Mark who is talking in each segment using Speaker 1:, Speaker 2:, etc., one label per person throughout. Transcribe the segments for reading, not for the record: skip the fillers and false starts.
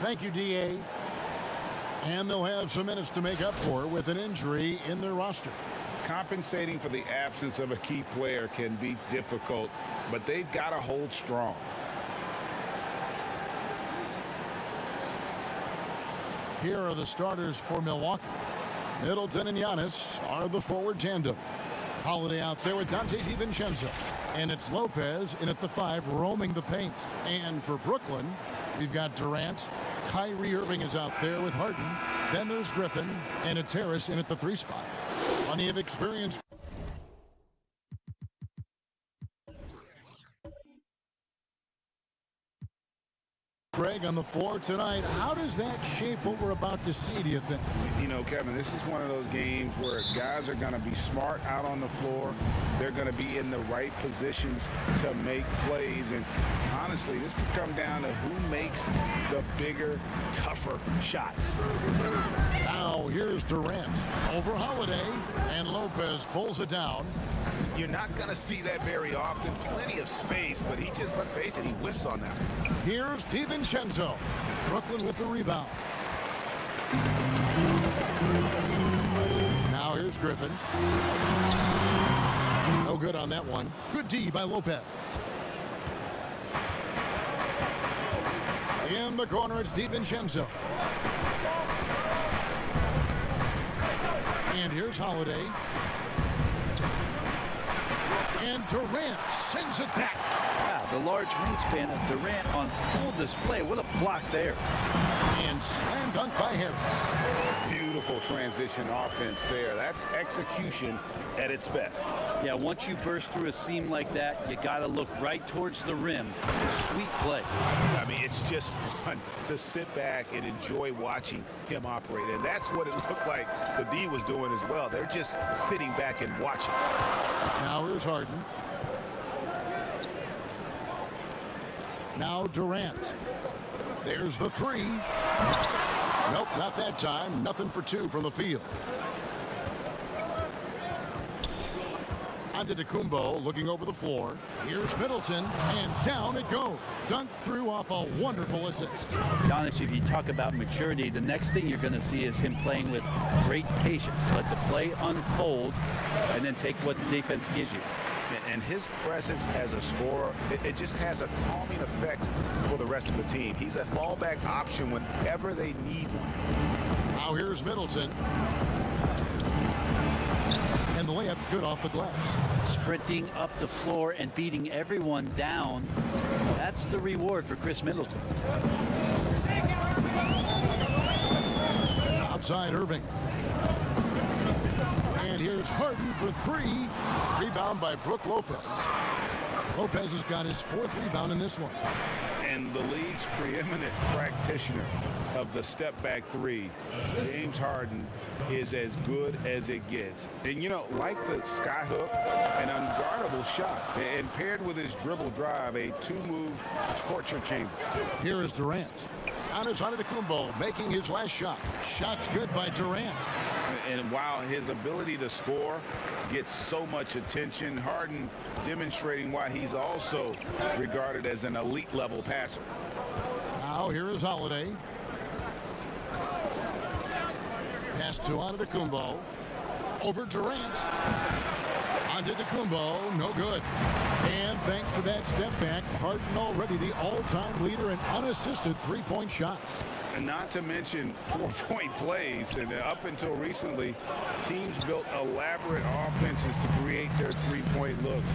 Speaker 1: Thank you, DA. And they'll have some minutes to make up for with an injury in their roster.
Speaker 2: Compensating for the absence of a key player can be difficult, but they've got to hold strong.
Speaker 1: Here are the starters for Milwaukee. Middleton and Giannis are the forward tandem. Holiday out there with Dante DiVincenzo. And it's Lopez in at the 5, roaming the paint. And for Brooklyn, we've got Durant. Kyrie Irving is out there with Harden. Then there's Griffin, and it's Harris in at the 3 spot. Plenty of experience. Greg on the floor tonight. How does that shape what we're about to see, do you think?
Speaker 2: You know, Kevin, this is one of those games where guys are going to be smart out on the floor. They're going to be in the right positions to make plays. And honestly, this could come down to who makes the bigger, tougher shots.
Speaker 1: Now here's Durant over Holiday, and Lopez pulls it down.
Speaker 3: You're not going to see that very often. Plenty of space, but he just, let's face it, he whiffs on that.
Speaker 1: Here's DiVincenzo. Brooklyn with the rebound. Now here's Griffin. No good on that one. Good D by Lopez. In the corner, it's DiVincenzo. And here's Holiday. And Durant sends it back.
Speaker 4: Wow, the large wingspan of Durant on full display. What a block there.
Speaker 1: And slam dunk by Harris.
Speaker 2: Beautiful transition offense there. That's execution at its best.
Speaker 4: Yeah, once you burst through a seam like that, you got to look right towards the rim. Sweet play.
Speaker 3: I mean, it's just fun to sit back and enjoy watching him operate. And that's what it looked like the D was doing as well. They're just sitting back and watching.
Speaker 1: Now here's Harden. Now Durant. There's the 3. Nope, not that time. Nothing for 2 from the field. Antetokounmpo looking over the floor. Here's Middleton, and down it goes. Dunked through off a wonderful assist.
Speaker 4: Giannis, if you talk about maturity, the next thing you're going to see is him playing with great patience. Let the play unfold, and then take what the defense gives you.
Speaker 3: And his presence as a scorer, it just has a calming effect for the rest of the team. He's a fallback option whenever they need one.
Speaker 1: Now here's Middleton. And the layup's good off the glass.
Speaker 4: Sprinting up the floor and beating everyone down. That's the reward for Chris Middleton.
Speaker 1: Outside Irving. And here's Harden for 3. Rebound by Brook Lopez. Lopez has got his 4th rebound in this one.
Speaker 2: And the league's preeminent practitioner of the step-back 3, James Harden, is as good as it gets. And, you know, like the skyhook, an unguardable shot. And paired with his dribble drive, a 2-move torture chamber.
Speaker 1: Here is Durant. Antetokounmpo making his last shot. Shot's good by Durant.
Speaker 2: And while his ability to score gets so much attention, Harden demonstrating why he's also regarded as an elite level passer.
Speaker 1: Now here is Holiday. Pass to Antetokounmpo. Over Durant. Antetokounmpo, no good. And thanks to that step back, Harden already the all-time leader in unassisted 3-point shots.
Speaker 2: And not to mention 4-point plays. And up until recently, teams built elaborate offenses to create their 3-point looks.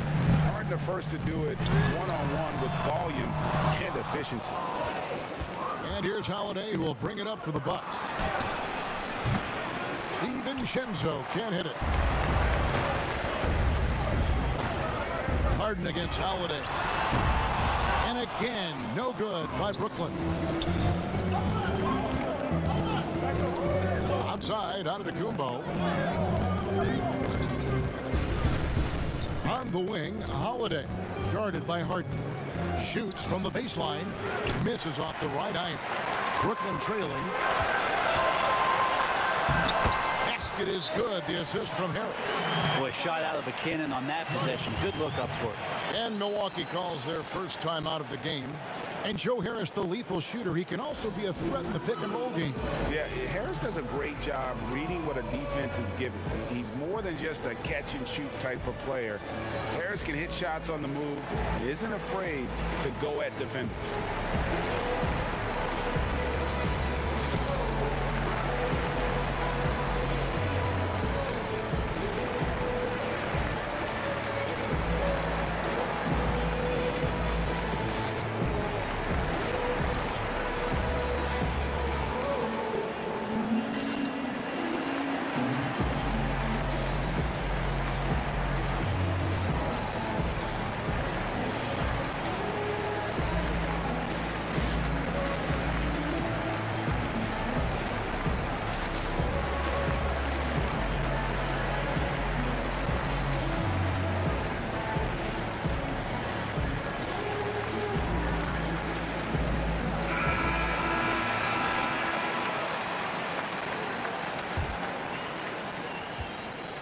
Speaker 2: Harden the first to do it one-on-one with volume and efficiency.
Speaker 1: And here's Holiday, who will bring it up for the Bucks. DiVincenzo can't hit it. Harden against Holiday. And again, no good by Brooklyn. Outside, Antetokounmpo. On the wing, Holiday. Guarded by Harden. Shoots from the baseline. Misses off the right eye. Brooklyn trailing. Basket is good. The assist from Harris.
Speaker 4: Boy, shot out of a cannon on that possession. Good look up court.
Speaker 1: And Milwaukee calls their first time out of the game. And Joe Harris, the lethal shooter, he can also be a threat in the pick-and-roll game.
Speaker 2: Yeah, Harris does a great job reading what a defense is giving. He's more than just a catch-and-shoot type of player. Harris can hit shots on the move and isn't afraid to go at defenders.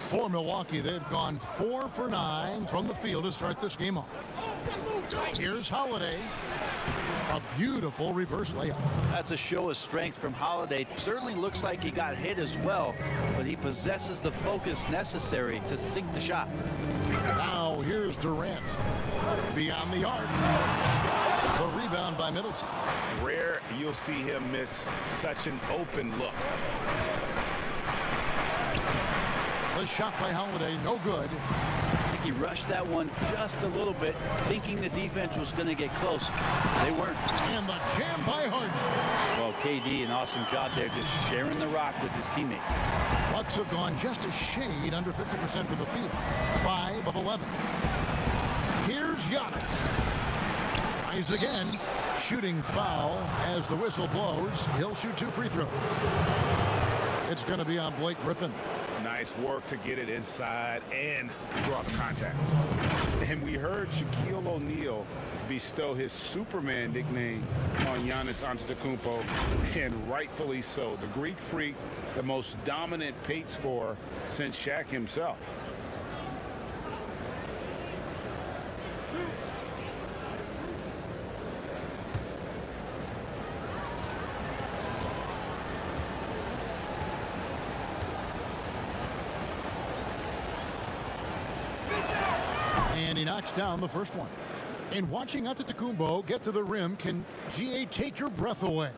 Speaker 1: For Milwaukee, they've gone 4 for 9 from the field to start this game off. Here's Holiday. A beautiful reverse layup.
Speaker 4: That's a show of strength from Holiday. Certainly looks like he got hit as well, but he possesses the focus necessary to sink the shot.
Speaker 1: Now here's Durant. Beyond the arc. The rebound by Middleton.
Speaker 2: Rare you'll see him miss such an open look.
Speaker 1: The shot by Holiday, no good.
Speaker 4: I think he rushed that one just a little bit, thinking the defense was going to get close. They weren't.
Speaker 1: And the jam by Harden.
Speaker 4: Well, KD, an awesome job there, just sharing the rock with his teammates.
Speaker 1: Bucks have gone just a shade under 50% from the field. 5 of 11. Here's Giannis. Tries again. Shooting foul as the whistle blows. He'll shoot 2 free throws. It's going to be on Blake Griffin.
Speaker 2: Nice work to get it inside and draw the contact. And we heard Shaquille O'Neal bestow his Superman nickname on Giannis Antetokounmpo, and rightfully so. The Greek Freak, the most dominant paint scorer since Shaq himself.
Speaker 1: And he knocks down the first one. And watching Antetokounmpo get to the rim can, GA, take your breath away.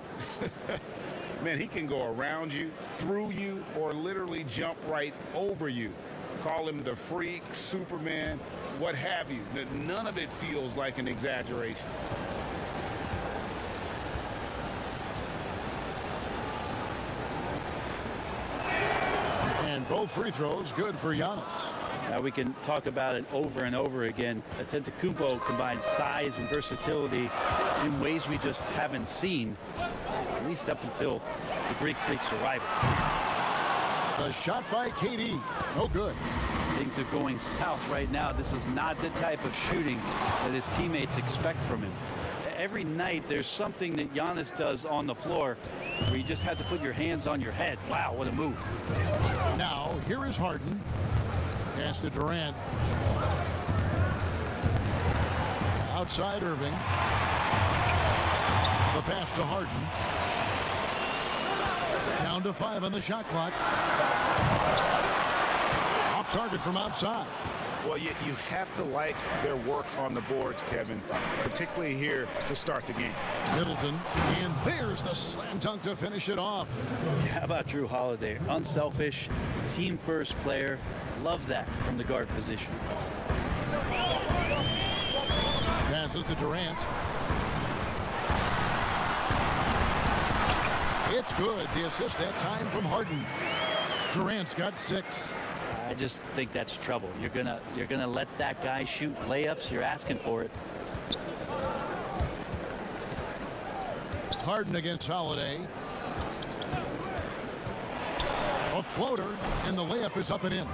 Speaker 2: Man, he can go around you, through you, or literally jump right over you. Call him the Freak, Superman, what have you. None of it feels like an exaggeration.
Speaker 1: And both free throws good for Giannis.
Speaker 4: Now we can talk about it over and over again. Antetokounmpo combines size and versatility in ways we just haven't seen, at least up until the Greek Freak's arrival.
Speaker 1: The shot by KD, no good.
Speaker 4: Things are going south right now. This is not the type of shooting that his teammates expect from him. Every night there's something that Giannis does on the floor where you just have to put your hands on your head. Wow, what a move.
Speaker 1: Now, here is Harden. Pass to Durant. Outside Irving. The pass to Harden. Down to 5 on the shot clock. Off target from outside.
Speaker 2: Well, you have to like their work on the boards, Kevin, particularly here to start the game.
Speaker 1: Middleton, and there's the slam dunk to finish it off.
Speaker 4: How about Drew Holiday? Unselfish, team-first player. Love that from the guard position.
Speaker 1: Passes to Durant. It's good. The assist that time from Harden. Durant's got 6.
Speaker 4: I just think that's trouble. You're gonna let that guy shoot layups. You're asking for it.
Speaker 1: Harden against Holiday. A floater, and the layup is up and in.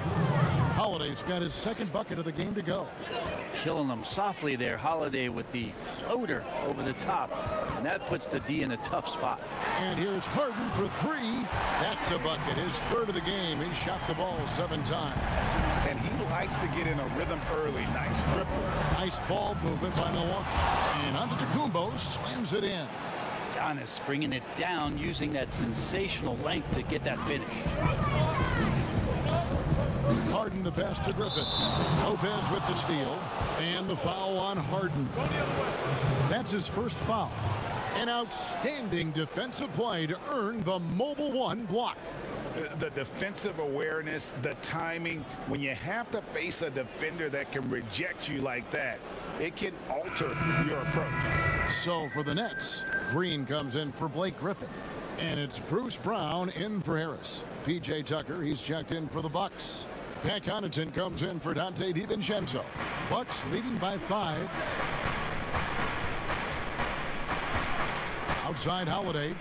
Speaker 1: Holiday's got his second bucket of the game to go.
Speaker 4: Killing them softly there, Holiday with the floater over the top. And that puts the D in a tough spot.
Speaker 1: And here's Harden for three. That's a bucket. His third of the game. He shot the ball 7 times.
Speaker 2: And he likes to get in a rhythm early. Nice triple.
Speaker 1: Nice ball movement by Milwaukee. And Antetokounmpo slams it in.
Speaker 4: Giannis bringing it down, using that sensational length to get that finish.
Speaker 1: Harden the pass to Griffin. Lopez with the steal. And the foul on Harden. That's his first foul. An outstanding defensive play to earn the Mobile One block.
Speaker 2: The defensive awareness, the timing, when you have to face a defender that can reject you like that, it can alter your approach.
Speaker 1: So for the Nets, Green comes in for Blake Griffin. And it's Bruce Brown in for Harris. P.J. Tucker, he's checked in for the Bucks. Pat Connaughton comes in for Dante DiVincenzo. Bucks leading by 5. Outside Holiday.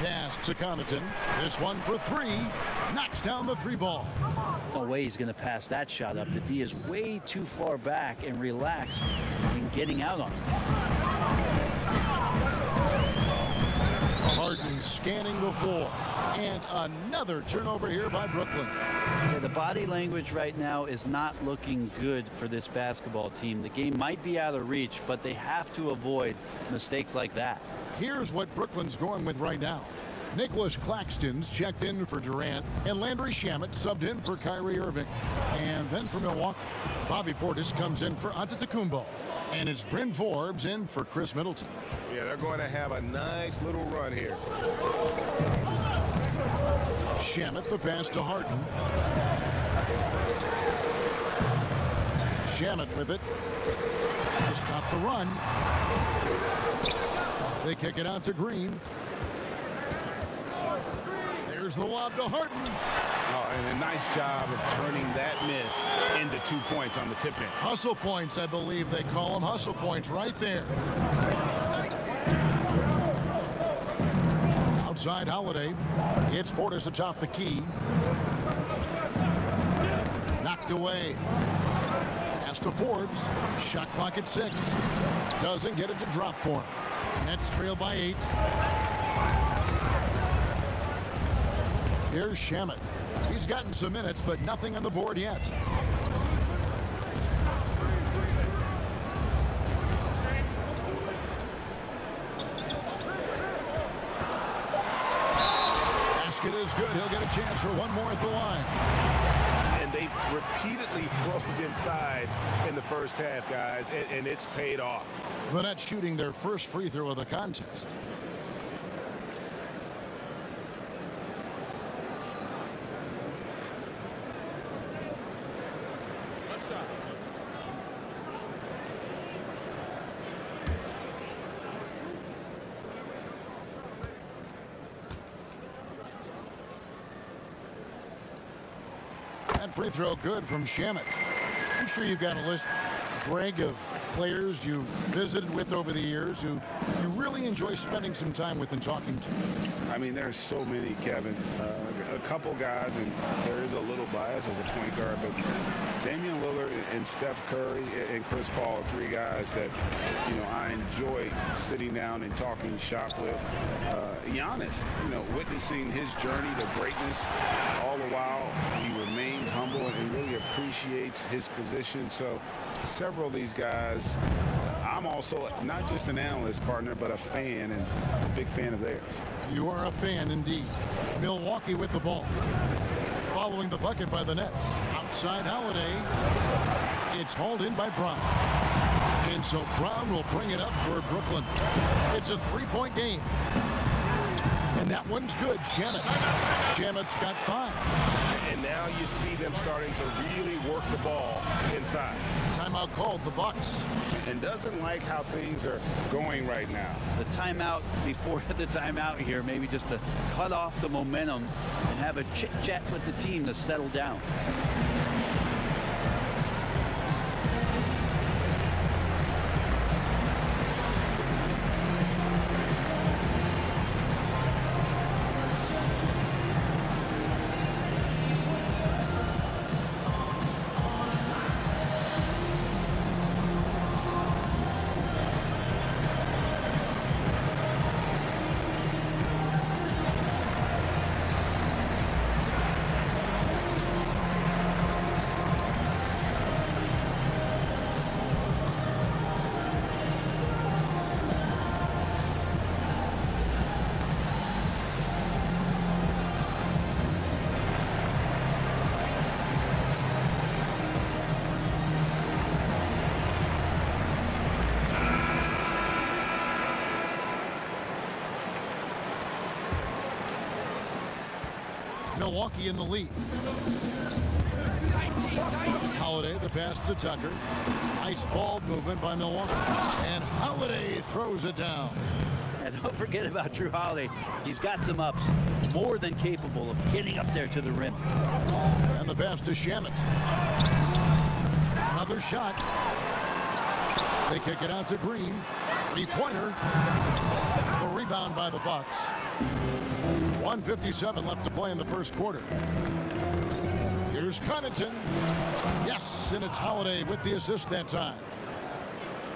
Speaker 1: Pass to Connaughton. This one for 3. Knocks down the 3 ball.
Speaker 4: No way he's going to pass that shot up. The D is way too far back and relaxed in getting out on it.
Speaker 1: Harden scanning the floor. And another turnover here by Brooklyn.
Speaker 4: Yeah, the body language right now is not looking good for this basketball team. The game might be out of reach, but they have to avoid mistakes like that.
Speaker 1: Here's what Brooklyn's going with right now. Nicholas Claxton's checked in for Durant, and Landry Shamet subbed in for Kyrie Irving. And then for Milwaukee, Bobby Portis comes in for Antetokounmpo. And it's Bryn Forbes in for Chris Middleton.
Speaker 3: Yeah, they're going to have a nice little run here.
Speaker 1: Shamet the pass to Harden. Shamet with it to stop the run. They kick it out to Green. There's the lob to Harden.
Speaker 2: Oh, and a nice job of turning that miss into 2 points on the tip-in.
Speaker 1: Hustle points, I believe they call them. Hustle points right there. Outside Holiday. It's Portis atop the key. Knocked away. Pass to Forbes. Shot clock at 6. Doesn't get it to drop for him. Nets trail by 8. Here's Shamet. He's gotten some minutes, but nothing on the board yet. Basket is good. He'll get a chance for one more at the line.
Speaker 3: And they've repeatedly probed inside in the first half, guys, and it's paid off.
Speaker 1: The Nets shooting their first free throw of the contest. That free throw good from Shamet. I'm sure you've got a list, Greg, of players you've visited with over the years who you really enjoy spending some time with and talking to.
Speaker 2: I mean, there's so many, Kevin. A couple guys, and there is a little bias as a point guard, but Damian Lillard and Steph Curry and Chris Paul are 3 guys that, you know, I enjoy sitting down and talking shop with. Giannis, you know, witnessing his journey to greatness, all the while he remains humble and really appreciates his position. So several of these guys, I'm also not just an analyst, partner, but a fan, and a big fan of theirs.
Speaker 1: You are a fan indeed. Milwaukee with the ball. Following the bucket by the Nets. Outside Holiday. It's hauled in by Brown. And so Brown will bring it up for Brooklyn. It's a 3-point game. And that one's good. Shamet's got 5.
Speaker 3: And now you see them starting to really work the ball inside.
Speaker 1: Timeout called the Bucks.
Speaker 2: And doesn't like how things are going right now.
Speaker 4: The timeout before the timeout here, maybe just to cut off the momentum and have a chit-chat with the team to settle down.
Speaker 1: Milwaukee in the lead. Holiday, the pass to Tucker. Nice ball movement by Milwaukee. And Holiday throws it down.
Speaker 4: And don't forget about Drew Holiday. He's got some ups. More than capable of getting up there to the rim.
Speaker 1: And the pass to Shamet. Another shot. They kick it out to Green. Three-pointer. A rebound by the Bucks. 1:57 left to play in the first quarter. Here's Connaughton. Yes, and it's Holiday with the assist that time.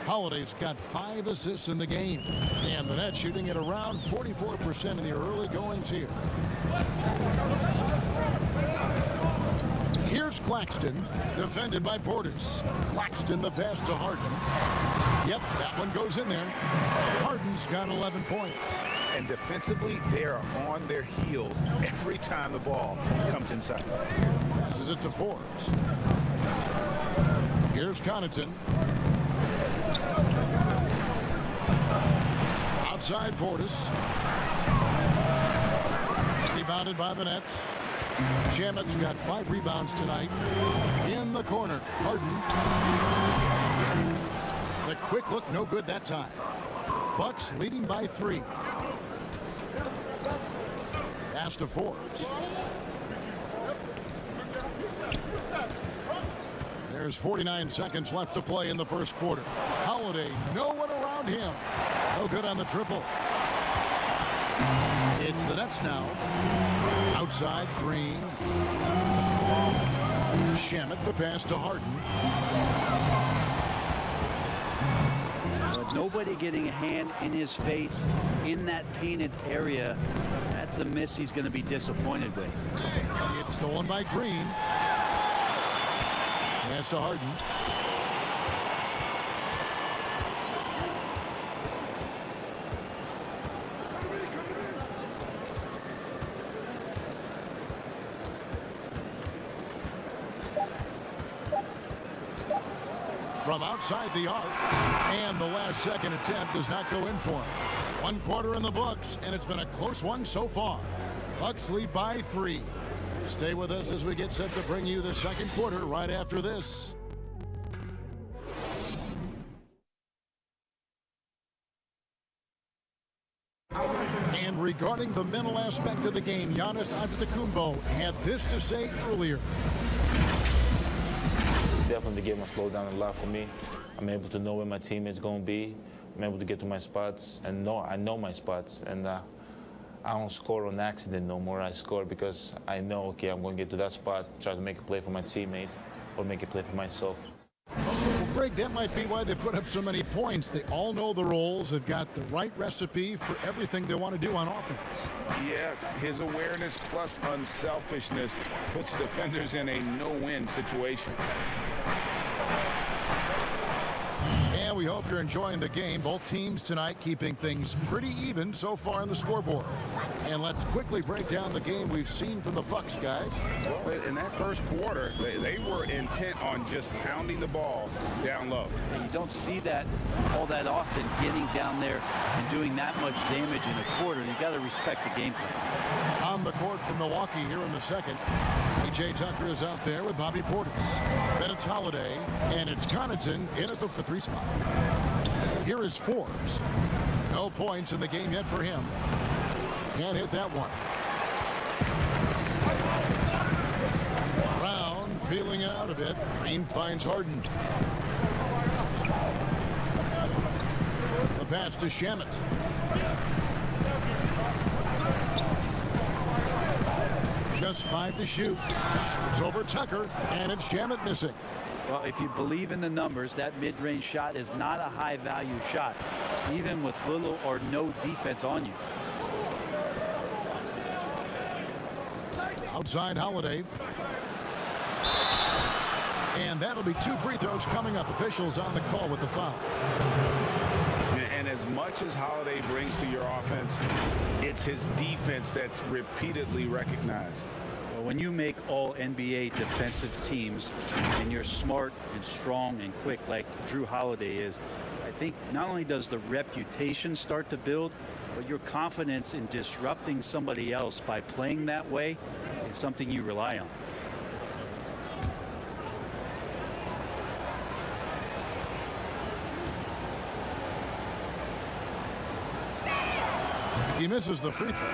Speaker 1: Holiday's got 5 assists in the game. And the net shooting at around 44% in the early goings here. Here's Claxton, defended by Portis. Claxton, the pass to Harden. Yep, that one goes in there. Harden's got 11 points.
Speaker 3: And defensively, they are on their heels every time the ball comes inside.
Speaker 1: Passes it to Forbes. Here's Connaughton. Outside Portis. Rebounded by the Nets. Shamet's got 5 rebounds tonight. In the corner, Harden. The quick look, no good that time. Bucks leading by 3. Pass to Forbes. There's 49 seconds left to play in the first quarter. Holiday, no one around him. No good on the triple. It's the Nets now. Outside, Green. Shamet, the pass to Harden.
Speaker 4: But nobody getting a hand in his face in that painted area. That's a miss he's going to be disappointed with.
Speaker 1: It's stolen by Green. Pass to Harden. From outside the arc, and the last second attempt does not go in for him. 1 quarter in the books, and it's been a close one so far. Bucks lead by 3. Stay with us as we get set to bring you the second quarter right after this. And regarding the mental aspect of the game, Giannis Antetokounmpo had this to say earlier.
Speaker 5: Definitely the game has slowed down a lot for me. I'm able to know where my team is going to be. I'm able to get to my spots and I know my spots. And I don't score on accident no more. I score because I know, okay, I'm going to get to that spot, try to make a play for my teammate or make a play for myself.
Speaker 1: Well, Greg, that might be why they put up so many points. They all know the roles. They've got the right recipe for everything they want to do on offense.
Speaker 2: Yes, his awareness plus unselfishness puts defenders in a no-win situation.
Speaker 1: And we hope you're enjoying the game. Both teams tonight keeping things pretty even so far on the scoreboard. And let's quickly break down the game we've seen from the Bucks, guys.
Speaker 2: Well, in that first quarter, they were intent on just pounding the ball down low.
Speaker 4: And you don't see that all that often, getting down there and doing that much damage in a quarter. You got to respect the game plan.
Speaker 1: On the court for Milwaukee here in the second. P.J. Tucker is out there with Bobby Portis. Then it's Holiday, and it's Connaughton in at the 3 spot. Here is Forbes. No points in the game yet for him. Can't hit that one. Brown feeling it out a bit. Green finds Harden. The pass to Shamet. Just 5 to shoot. It's over Tucker, and it's Shamet missing.
Speaker 4: Well, if you believe in the numbers, that mid-range shot is not a high-value shot, even with little or no defense on you.
Speaker 1: Outside Holiday. And that'll be 2 free throws coming up. Officials on the call with the foul.
Speaker 2: And as much as Holiday brings to your offense, it's his defense that's repeatedly recognized.
Speaker 4: Well, when you make all NBA defensive teams and you're smart and strong and quick like Drew Holiday is, I think not only does the reputation start to build, but your confidence in disrupting somebody else by playing that way, it something you rely on.
Speaker 1: He misses the free throw.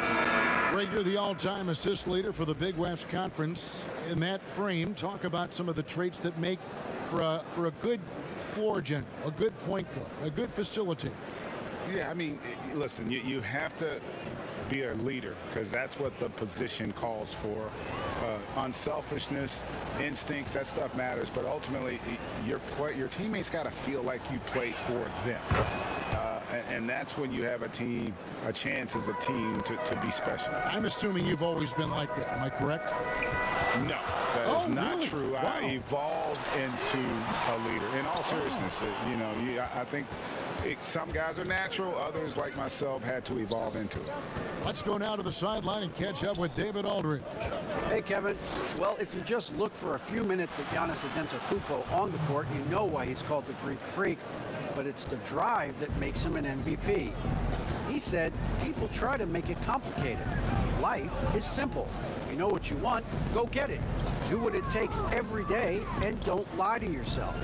Speaker 1: Rager, the all-time assist leader for the Big West Conference. In that frame, talk about some of the traits that make for a good floor general, a good point guard, a good facilitator.
Speaker 2: Yeah, I mean, listen, you have to be a leader because that's what the position calls for. Unselfishness, instincts, that stuff matters. But ultimately, your teammates got to feel like you played for them. And that's when you have a chance as a team to be special.
Speaker 1: I'm assuming you've always been like that. Am I correct?
Speaker 2: No, that is not
Speaker 1: really?
Speaker 2: true.
Speaker 1: Wow.
Speaker 2: I evolved into a leader. In all seriousness, I think some guys are natural. Others, like myself, had to evolve into it.
Speaker 1: Let's go now to the sideline and catch up with David Aldridge.
Speaker 6: Hey, Kevin. Well, if you just look for a few minutes at Giannis Antetokounmpo on the court, you know why he's called the Greek Freak. But it's the drive that makes him an MVP. He said, people try to make it complicated. Life is simple. You know what you want, go get it. Do what it takes every day and don't lie to yourself.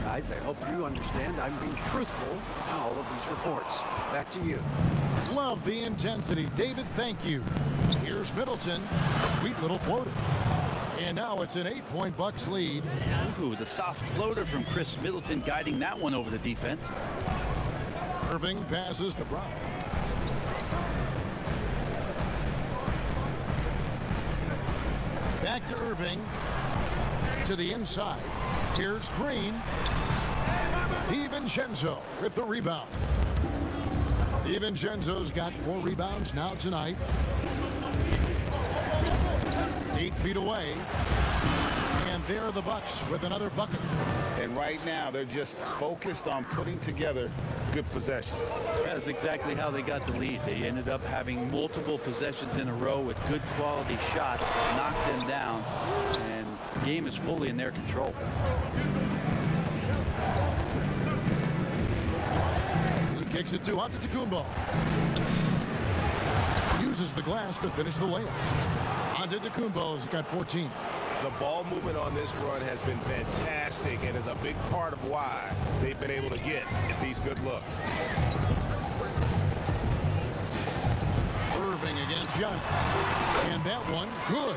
Speaker 6: Guys, I hope you understand I'm being truthful in all of these reports. Back to you.
Speaker 1: Love the intensity. David, thank you. Here's Middleton. Sweet little floater. And now it's an 8-point Bucks lead.
Speaker 4: Ooh, the soft floater from Chris Middleton guiding that one over the defense.
Speaker 1: Irving passes to Brown. Back to Irving. To the inside. Here's Green. DiVincenzo with the rebound. DiVincenzo's got 4 rebounds now tonight. 8 feet away. And there are the Bucks with another bucket.
Speaker 2: And right now, they're just focused on putting together good possession.
Speaker 4: That's exactly how they got the lead. They ended up having multiple possessions in a row with good quality shots, knocked them down, and the game is fully in their control.
Speaker 1: He kicks it to Antetokounmpo. Uses the glass to finish the layup. Antetokounmpo's got 14.
Speaker 3: The ball movement on this run has been fantastic and is a big part of why they've been able to get these good looks.
Speaker 1: Irving against Giannis. And that one, good.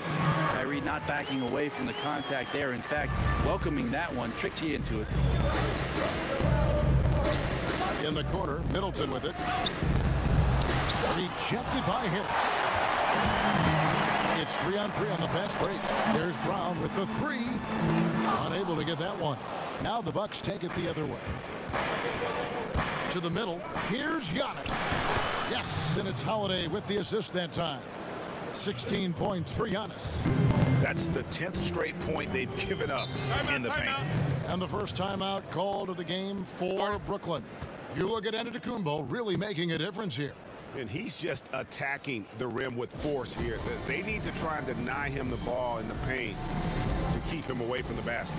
Speaker 4: Kyrie not backing away from the contact there. In fact, welcoming that one tricked you into it.
Speaker 1: In the corner, Middleton with it. Rejected by Harris. It's 3-on-3 on the fast break. There's Brown with the 3. Unable to get that one. Now the Bucks take it the other way. To the middle. Here's Giannis. Yes, and it's Holiday with the assist that time. 16 points for Giannis.
Speaker 3: That's the 10th straight point they've given up in the paint.
Speaker 1: And the first timeout called of the game for Brooklyn. You look at Antetokounmpo really making a difference here.
Speaker 3: And he's just attacking the rim with force here. They need to try and deny him the ball in the paint to keep him away from the basket.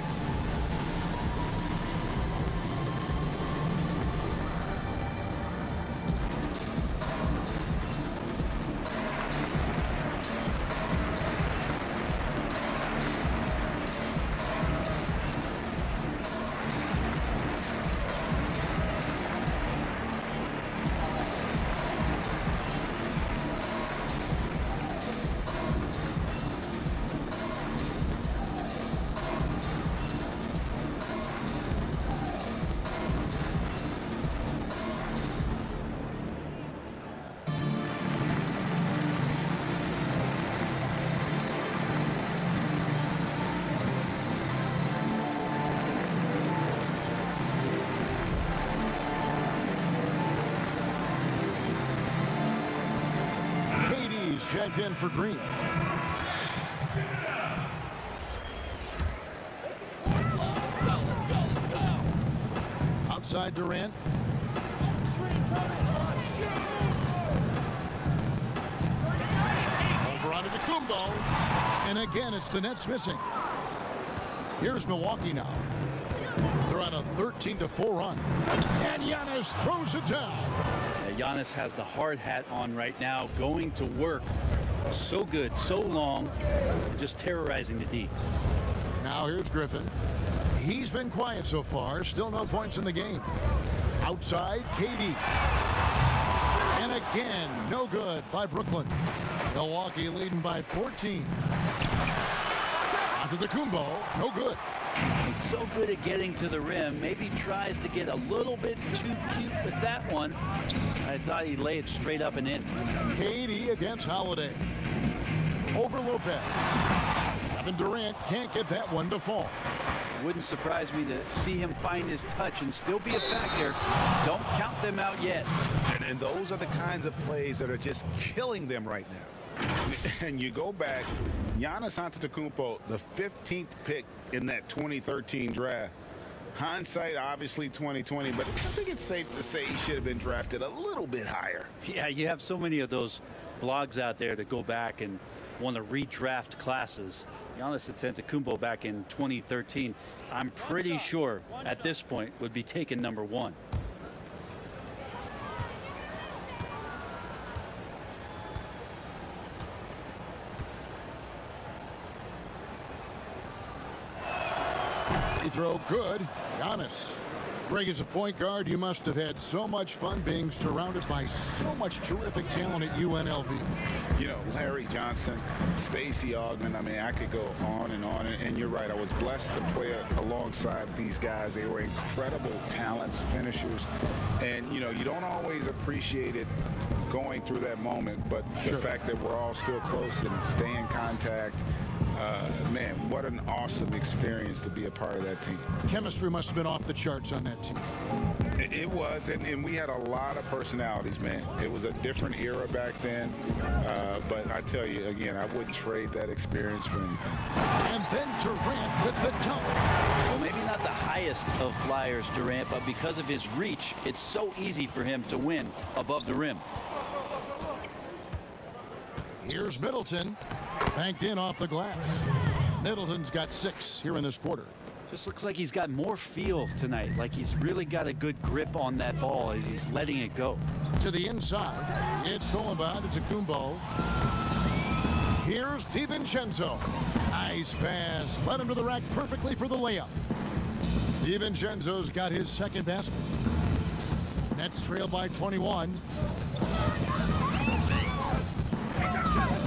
Speaker 1: Checked in for Green. Outside Durant. Over onto Antetokounmpo. And again, it's the Nets missing. Here's Milwaukee now. They're on a 13-4 run. And Giannis throws it down.
Speaker 4: Giannis has the hard hat on right now, going to work So good, so long, just terrorizing the D.
Speaker 1: Now here's Griffin. He's been quiet so far. Still no points in the game. Outside, KD. And again, no good by Brooklyn. Milwaukee leading by 14. Onto the Kumbo, no good.
Speaker 4: He's so good at getting to the rim. Maybe tries to get a little bit too cute with that one. I thought he'd lay it straight up and in.
Speaker 1: KD against Holiday. Over Lopez. Kevin Durant can't get that one to fall.
Speaker 4: Wouldn't surprise me to see him find his touch and still be a factor. Don't count them out yet.
Speaker 3: And those are the kinds of plays that are just killing them right now.
Speaker 2: And you go back, Giannis Antetokounmpo, the 15th pick in that 2013 draft. Hindsight, obviously 2020, but I think it's safe to say he should have been drafted a little bit higher.
Speaker 4: Yeah, you have so many of those blogs out there that go back and want to redraft classes. Giannis Antetokounmpo back in 2013, I'm pretty sure at this point would be taken number 1.
Speaker 1: Free throw good. Giannis. Greg, as a point guard, you must have had so much fun being surrounded by so much terrific talent at UNLV.
Speaker 2: You know, Larry Johnson, Stacey Augmon, I mean, I could go on. And you're right, I was blessed to play alongside these guys. They were incredible talents, finishers. And, you know, you don't always appreciate it going through that moment, but the fact that we're all still close and stay in contact, man, what an awesome experience to be a part of that team.
Speaker 1: Chemistry must have been off the charts on that team.
Speaker 2: It was, and we had a lot of personalities, man. It was a different era back then, but I tell you, again, I wouldn't trade that experience for anything.
Speaker 1: And then Durant with the dunk.
Speaker 4: Well, maybe not the highest of flyers, Durant, but because of his reach, it's so easy for him to win above the rim.
Speaker 1: Here's Middleton, banked in off the glass. Middleton's got 6 here in this quarter.
Speaker 4: Just looks like he's got more feel tonight, like he's really got a good grip on that ball as he's letting it go.
Speaker 1: To the inside, it's Solomon to Kumbo. Here's DiVincenzo. Nice pass, led him to the rack perfectly for the layup. DiVincenzo's got his second basket. Nets trail by 21.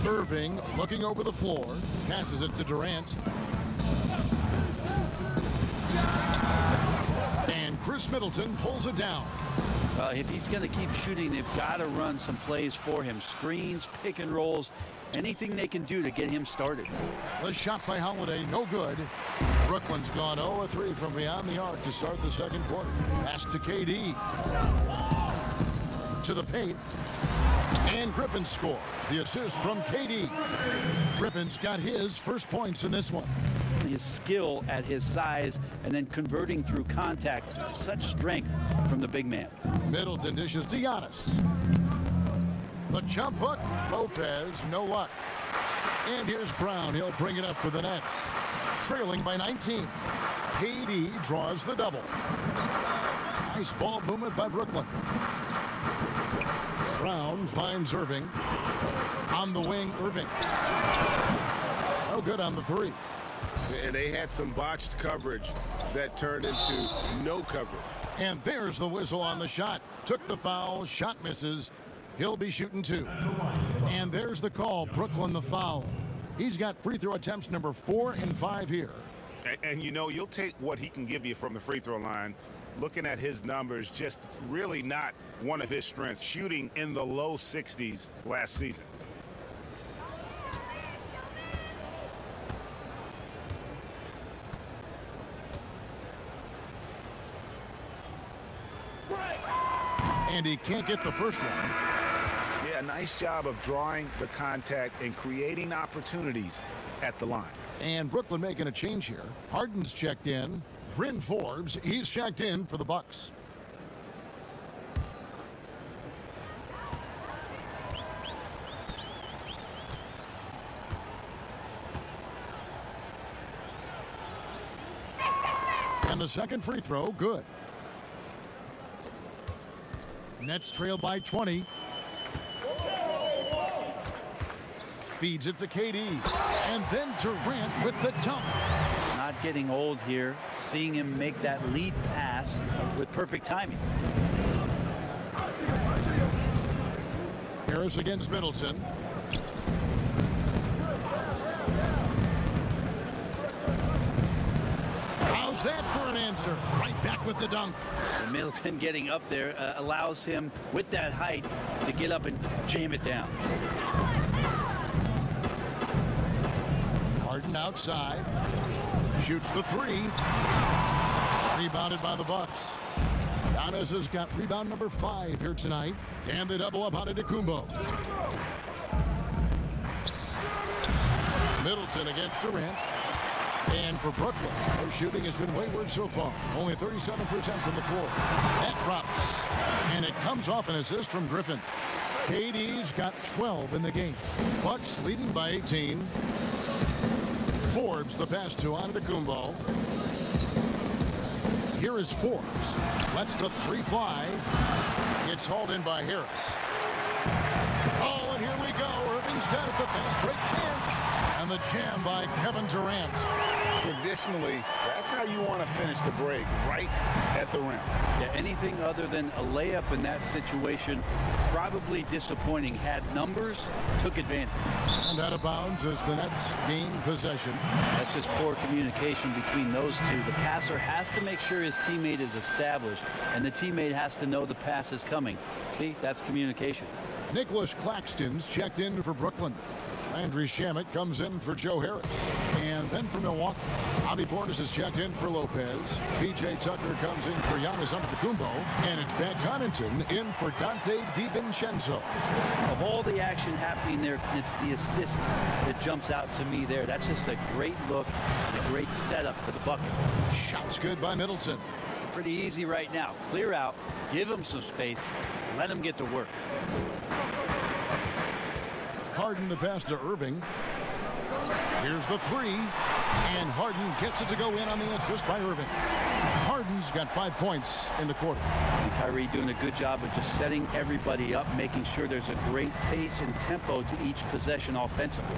Speaker 1: Irving looking over the floor, passes it to Durant. And Chris Middleton pulls it down.
Speaker 4: If he's going to keep shooting, they've got to run some plays for him. Screens, pick and rolls, anything they can do to get him started.
Speaker 1: The shot by Holiday, no good. Brooklyn's gone 0-3 from beyond the arc to start the second quarter. Pass to KD. To the paint. And Griffin scores. The assist from KD. Griffin's got his first points in this one.
Speaker 4: His skill at his size and then converting through contact. Such strength from the big man.
Speaker 1: Middleton dishes to Giannis. The jump hook. Lopez, no luck. And here's Brown. He'll bring it up for the Nets. Trailing by 19. KD draws the double. Nice ball movement by Brooklyn. Brown finds Irving. On the wing, Irving. Oh, good on the 3.
Speaker 3: And they had some botched coverage that turned into no coverage.
Speaker 1: And there's the whistle on the shot. Took the foul, shot misses. He'll be shooting 2. And there's the call, Brooklyn the foul. He's got free throw attempts number 4 and 5 here.
Speaker 3: And you know, you'll take what he can give you from the free throw line. Looking at his numbers, just really not one of his strengths, shooting in the low 60s last season.
Speaker 1: And he can't get the first one.
Speaker 3: Yeah, nice job of drawing the contact and creating opportunities at the line.
Speaker 1: And Brooklyn making a change here. Harden's checked in. Bryn Forbes, he's checked in for the Bucks. And the second free throw, good. Nets trail by 20. Feeds it to KD. And then Durant with the dunk.
Speaker 4: Not getting old here. Seeing him make that lead pass with perfect timing.
Speaker 1: Harris against Middleton. How's that for an answer? Right back with the dunk.
Speaker 4: And Middleton getting up there allows him, with that height, to get up and jam it down.
Speaker 1: Harden outside. Shoots the three. Rebounded by the Bucks. Giannis has got rebound number 5 here tonight. And they double up on Antetokounmpo. Middleton against Durant. And for Brooklyn, their shooting has been wayward so far. Only 37% from the floor. That drops. And it comes off an assist from Griffin. KD's got 12 in the game. Bucks leading by 18. Forbes the pass to Antetokounmpo. Here is Forbes. Lets the three fly. It's hauled in by Harris. Oh, and here we go. Irving's got it, the fast break chance. And the jam by Kevin Durant.
Speaker 2: Traditionally, that's how you want to finish the break, right at the rim.
Speaker 4: Yeah, anything other than a layup in that situation, probably disappointing. Had numbers, took advantage.
Speaker 1: And out of bounds as the Nets gain possession.
Speaker 4: That's just poor communication between those two. The passer has to make sure his teammate is established, and the teammate has to know the pass is coming. See, that's communication.
Speaker 1: Nicholas Claxton's checked in for Brooklyn. Landry Shamet comes in for Joe Harris. And then for Milwaukee, Bobby Portis is checked in for Lopez. P.J. Tucker comes in for Giannis Antetokounmpo. And it's Pat Connaughton in for Dante DiVincenzo.
Speaker 4: Of all the action happening there, it's the assist that jumps out to me there. That's just a great look and a great setup for the bucket.
Speaker 1: Shots good by Middleton.
Speaker 4: Pretty easy right now. Clear out, give him some space, let him get to work.
Speaker 1: Harden the pass to Irving. Here's the three. And Harden gets it to go in on the assist by Irving. Harden's got 5 points in the quarter.
Speaker 4: And Kyrie doing a good job of just setting everybody up, making sure there's a great pace and tempo to each possession offensively.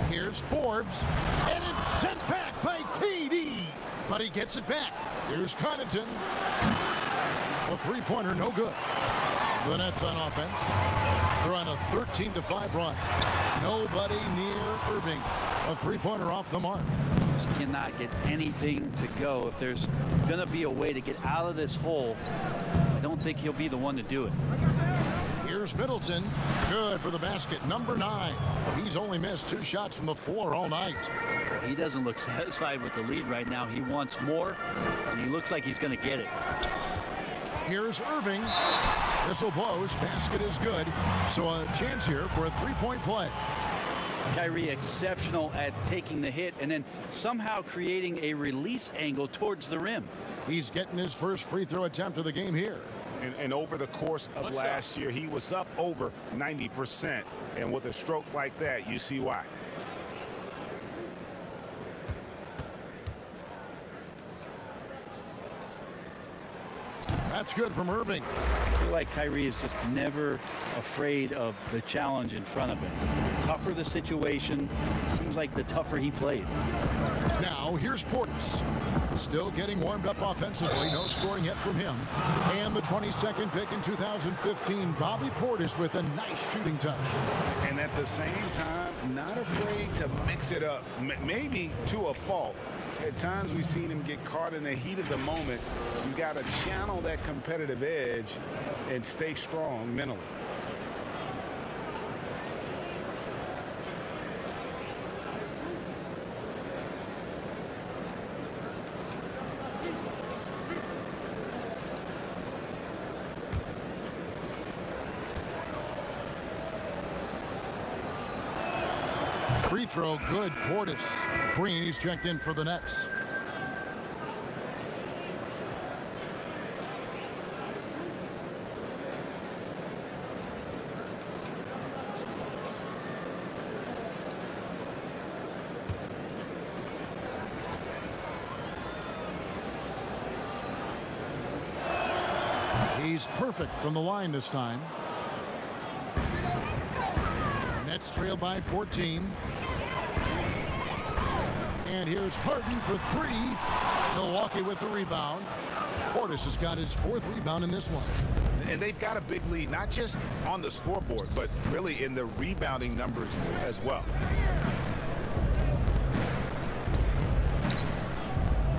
Speaker 1: Here's Forbes. And it's sent back by KD. But he gets it back. Here's Connaughton. A three-pointer, no good. The Nets on offense. They're on a 13-5 run. Nobody near Irving. A three-pointer off the mark.
Speaker 4: Just cannot get anything to go. If there's going to be a way to get out of this hole, I don't think he'll be the one to do it.
Speaker 1: Here's Middleton. Good for the basket. Number 9. He's only missed 2 shots from the floor all night.
Speaker 4: He doesn't look satisfied with the lead right now. He wants more, and he looks like he's going to get it.
Speaker 1: Here's Irving. Whistle blows. Basket is good. So a chance here for a three-point play.
Speaker 4: Kyrie exceptional at taking the hit and then somehow creating a release angle towards the rim.
Speaker 1: He's getting his first free throw attempt of the game here.
Speaker 2: And over the course of last year, he was up over 90%. And with a stroke like that, you see why.
Speaker 1: That's good from Irving.
Speaker 4: I feel like Kyrie is just never afraid of the challenge in front of him. The tougher the situation, seems like the tougher he plays.
Speaker 1: Now here's Portis. Still getting warmed up offensively. No scoring yet from him. And the 22nd pick in 2015, Bobby Portis with a nice shooting touch.
Speaker 2: And at the same time, not afraid to mix it up, maybe to a fault. At times we've seen him get caught in the heat of the moment. You got to channel that competitive edge and stay strong mentally.
Speaker 1: Free throw good. Portis. Green, he's checked in for the Nets. He's perfect from the line this time. Nets trail by 14. And here's Harden for three. Milwaukee with the rebound. Portis has got his 4th rebound in this one.
Speaker 3: And they've got a big lead, not just on the scoreboard, but really in the rebounding numbers as well.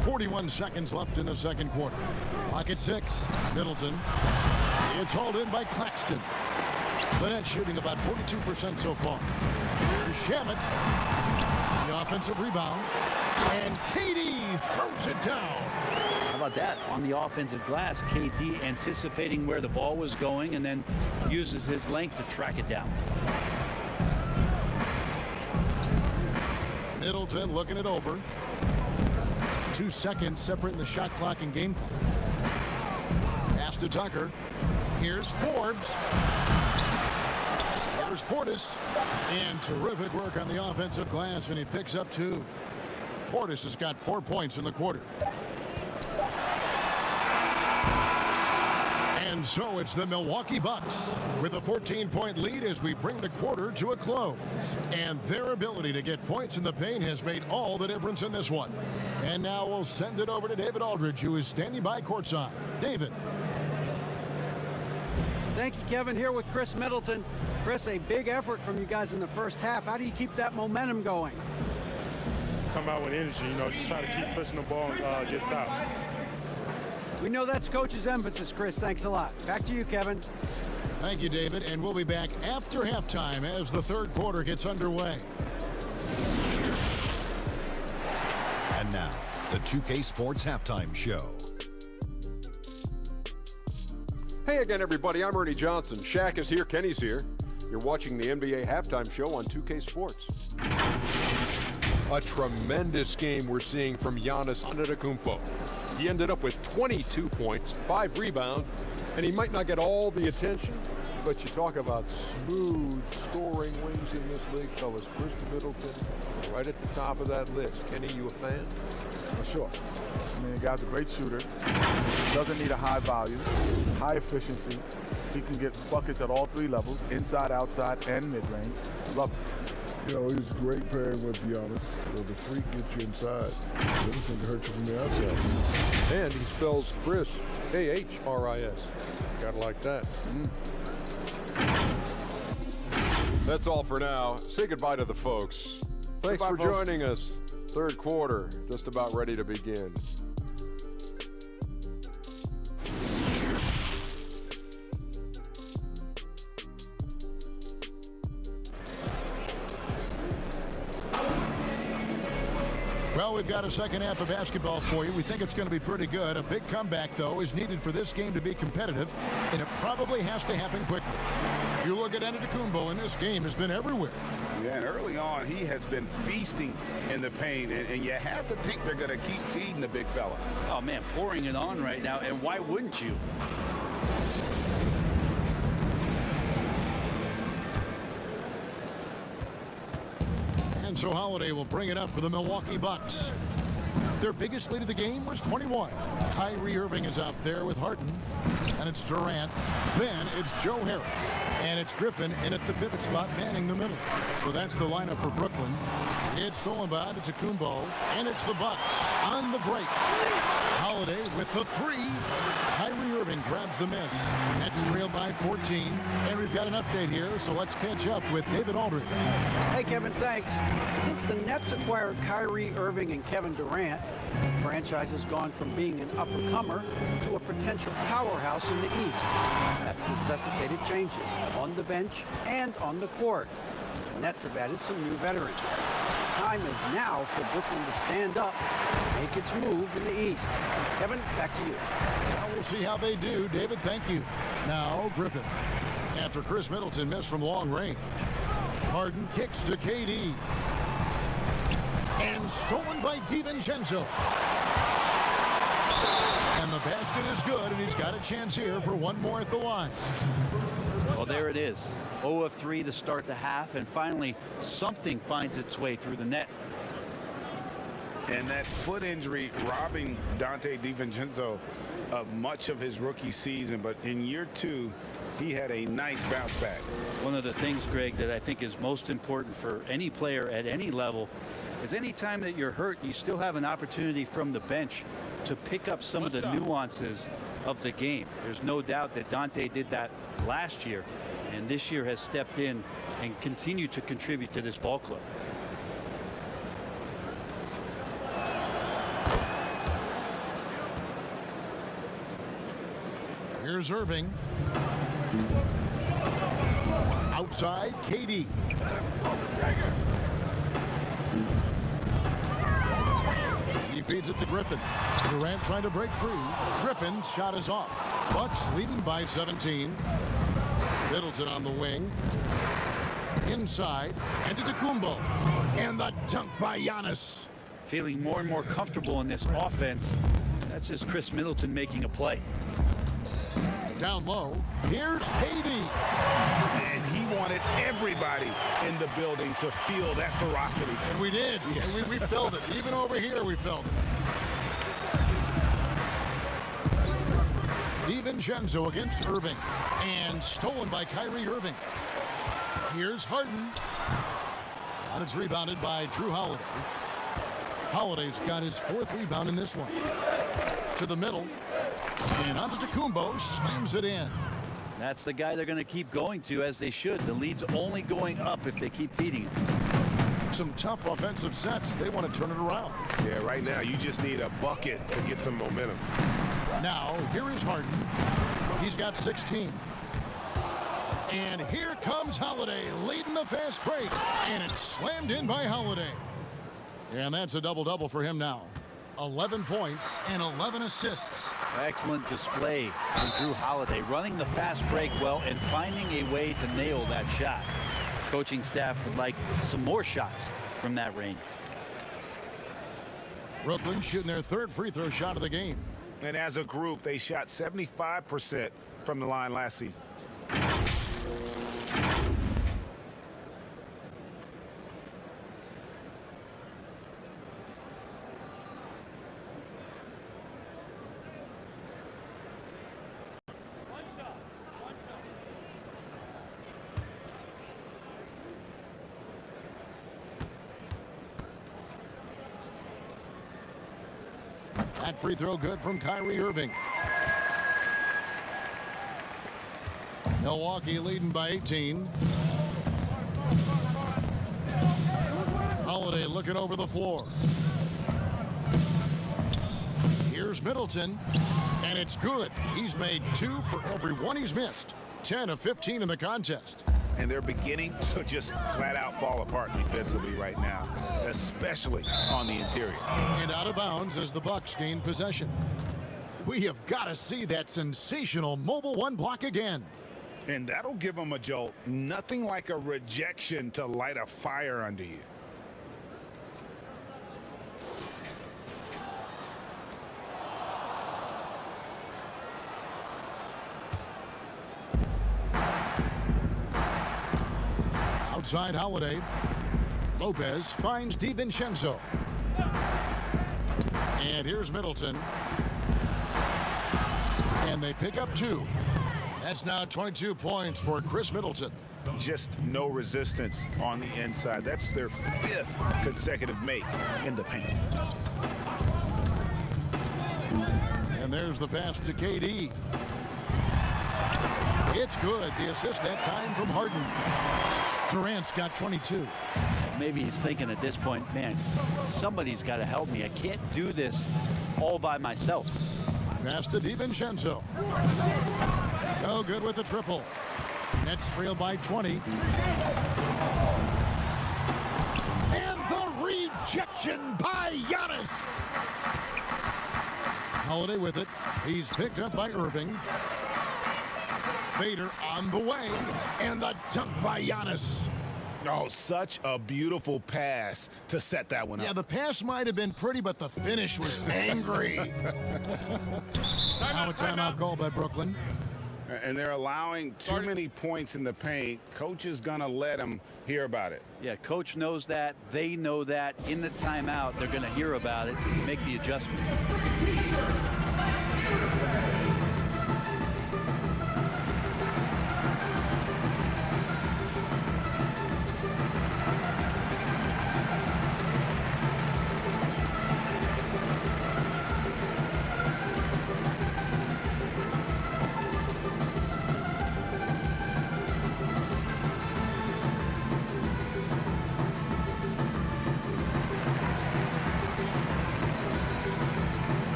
Speaker 1: 41 seconds left in the second quarter. Clock at 6. Middleton. It's hauled in by Claxton. The Nets shooting about 42% so far. Shamet. The offensive rebound. And KD throws it down.
Speaker 4: How about that? On the offensive glass, KD anticipating where the ball was going and then uses his length to track it down.
Speaker 1: Middleton looking it over. 2 seconds separating the shot clock and game clock. Pass to Tucker. Here's Forbes. Here's Portis. And terrific work on the offensive glass, and he picks up 2. Portis has got 4 points in the quarter. And so it's the Milwaukee Bucks with a 14-point lead as we bring the quarter to a close. And their ability to get points in the paint has made all the difference in this one. And now we'll send it over to David Aldridge, who is standing by courtside. David.
Speaker 6: Thank you, Kevin. Here with Chris Middleton. Chris, a big effort from you guys in the first half. How do you keep that momentum going?
Speaker 7: Come out with energy, just try to keep pushing the ball and get stops.
Speaker 6: We know that's coach's emphasis, Chris. Thanks a lot. Back to you, Kevin.
Speaker 1: Thank you, David. And we'll be back after halftime as the third quarter gets underway.
Speaker 8: And now, the 2K Sports Halftime Show.
Speaker 9: Hey again, everybody. I'm Ernie Johnson. Shaq is here. Kenny's here. You're watching the NBA Halftime Show on 2K Sports. A tremendous game we're seeing from Giannis Antetokounmpo. He ended up with 22 points, 5 rebounds, and he might not get all the attention, but you talk about smooth scoring wings in this league, fellas. Chris Middleton, right at the top of that list. Kenny, you a fan?
Speaker 10: For sure. I mean, the guy's a great shooter. Doesn't need a high volume, high efficiency. He can get buckets at all 3 levels, inside, outside, and mid-range. Love it.
Speaker 11: He's great pairing with Giannis. The freak gets you inside. Middleton can hurt you from the outside.
Speaker 9: And he spells Chris, K-H-R-I-S. Gotta like that. That's all for now. Say goodbye to the folks. Thanks for joining us. Third quarter, just about ready to begin.
Speaker 1: Well, we've got a second half of basketball for you. We think it's going to be pretty good. A big comeback, though, is needed for this game to be competitive, and it probably has to happen quickly. You look at Antetokounmpo, and this game has been everywhere.
Speaker 2: Yeah, and early on, he has been feasting in the paint, and you have to think they're going to keep feeding the big fella.
Speaker 4: Oh, man, pouring it on right now, and why wouldn't you?
Speaker 1: And so Holiday will bring it up for the Milwaukee Bucks. Their biggest lead of the game was 21. Kyrie Irving is out there with Harden. And it's Durant. Then it's Joe Harris. And it's Griffin in at the pivot spot, manning the middle. So that's the lineup for Brooklyn. It's Solomon, it's Akumbo, and it's the Bucks on the break. Holiday with the 3. Kyrie Irving grabs the miss. Nets trail by 14. And we've got an update here, so let's catch up with David Aldridge.
Speaker 6: Hey, Kevin, thanks. Since the Nets acquired Kyrie Irving and Kevin Durant, the franchise has gone from being an up-and-comer to a potential powerhouse in the East. That's necessitated changes on the bench and on the court. The Nets have added some new veterans. The time is now for Brooklyn to stand up and make its move in the East. Kevin, back to you.
Speaker 1: Well, we'll see how they do. David, thank you. Now, Griffin. After Chris Middleton missed from long range. Harden kicks to KD. And stolen by DiVincenzo. And the basket is good, and he's got a chance here for one more at the line.
Speaker 4: Well, there it is. 0 of 3 to start the half, and finally something finds its way through the net.
Speaker 2: And that foot injury robbing Dante DiVincenzo of much of his rookie season, but in year 2, he had a nice bounce back.
Speaker 4: One of the things, Greg, that I think is most important for any player at any level is any time that you're hurt, you still have an opportunity from the bench to pick up some of the nuances of the game. There's no doubt that Dante did that last year, and this year has stepped in and continued to contribute to this ball club.
Speaker 1: Here's Irving. Outside, KD. He feeds it to Griffin. Durant trying to break free. Griffin's shot is off. Bucks leading by 17. Middleton on the wing. Inside. And to Kumbo. And the dunk by Giannis.
Speaker 4: Feeling more and more comfortable in this offense. That's just Chris Middleton making a play.
Speaker 1: Down low, here's KD.
Speaker 2: And he wanted everybody in the building to feel that ferocity.
Speaker 1: And we did. Yeah. And we felt it. Even over here, we felt it. DiVincenzo against Irving. And stolen by Kyrie Irving. Here's Harden. And it's rebounded by Drew Holiday. Holiday's got his 4th rebound in this one. To the middle. And Antetokounmpo slams it in.
Speaker 4: That's the guy they're going to keep going to, as they should. The lead's only going up if they keep feeding him.
Speaker 1: Some tough offensive sets. They want to turn it around.
Speaker 3: Yeah, right now you just need a bucket to get some momentum.
Speaker 1: Now, here is Harden. He's got 16. And here comes Holiday leading the fast break. And it's slammed in by Holiday. And that's a double-double for him now. 11 points and 11 assists.
Speaker 4: Excellent display from Drew Holiday, running the fast break well and finding a way to nail that shot. Coaching staff would like some more shots from that range.
Speaker 1: Brooklyn shooting their 3rd free throw shot of the game.
Speaker 3: And as a group, they shot 75% from the line last season.
Speaker 1: That free throw good from Kyrie Irving. Milwaukee leading by 18. Holiday looking over the floor. Here's Middleton. And it's good. He's made 2 for every one he's missed. 10 of 15 in the contest.
Speaker 3: And they're beginning to just flat out fall apart defensively right now, especially on the interior.
Speaker 1: And out of bounds as the Bucks gain possession. We have got to see that sensational mobile 1 block again.
Speaker 2: And that'll give them a jolt. Nothing like a rejection to light a fire under you.
Speaker 1: Outside Holiday. Lopez finds DiVincenzo. And here's Middleton. And they pick up 2. That's now 22 points for Chris Middleton.
Speaker 3: Just no resistance on the inside. That's their 5th consecutive make in the paint.
Speaker 1: And there's the pass to KD. It's good. The assist that time from Harden. Durant's got 22.
Speaker 4: Maybe he's thinking at this point, man, somebody's got to help me. I can't do this all by myself.
Speaker 1: Pass to DiVincenzo. No good with the triple. Nets trail by 20. And the rejection by Giannis. Holiday with it. He's picked up by Irving. Fader on the way. And the dunk by Giannis.
Speaker 2: Oh, such a beautiful pass to set that one up.
Speaker 1: Yeah, the pass might have been pretty, but the finish was angry. Now a timeout called by Brooklyn.
Speaker 2: And they're allowing too many points in the paint. Coach is going to let them hear about it.
Speaker 4: Yeah, coach knows that. They know that. In the timeout, they're going to hear about it and make the adjustment.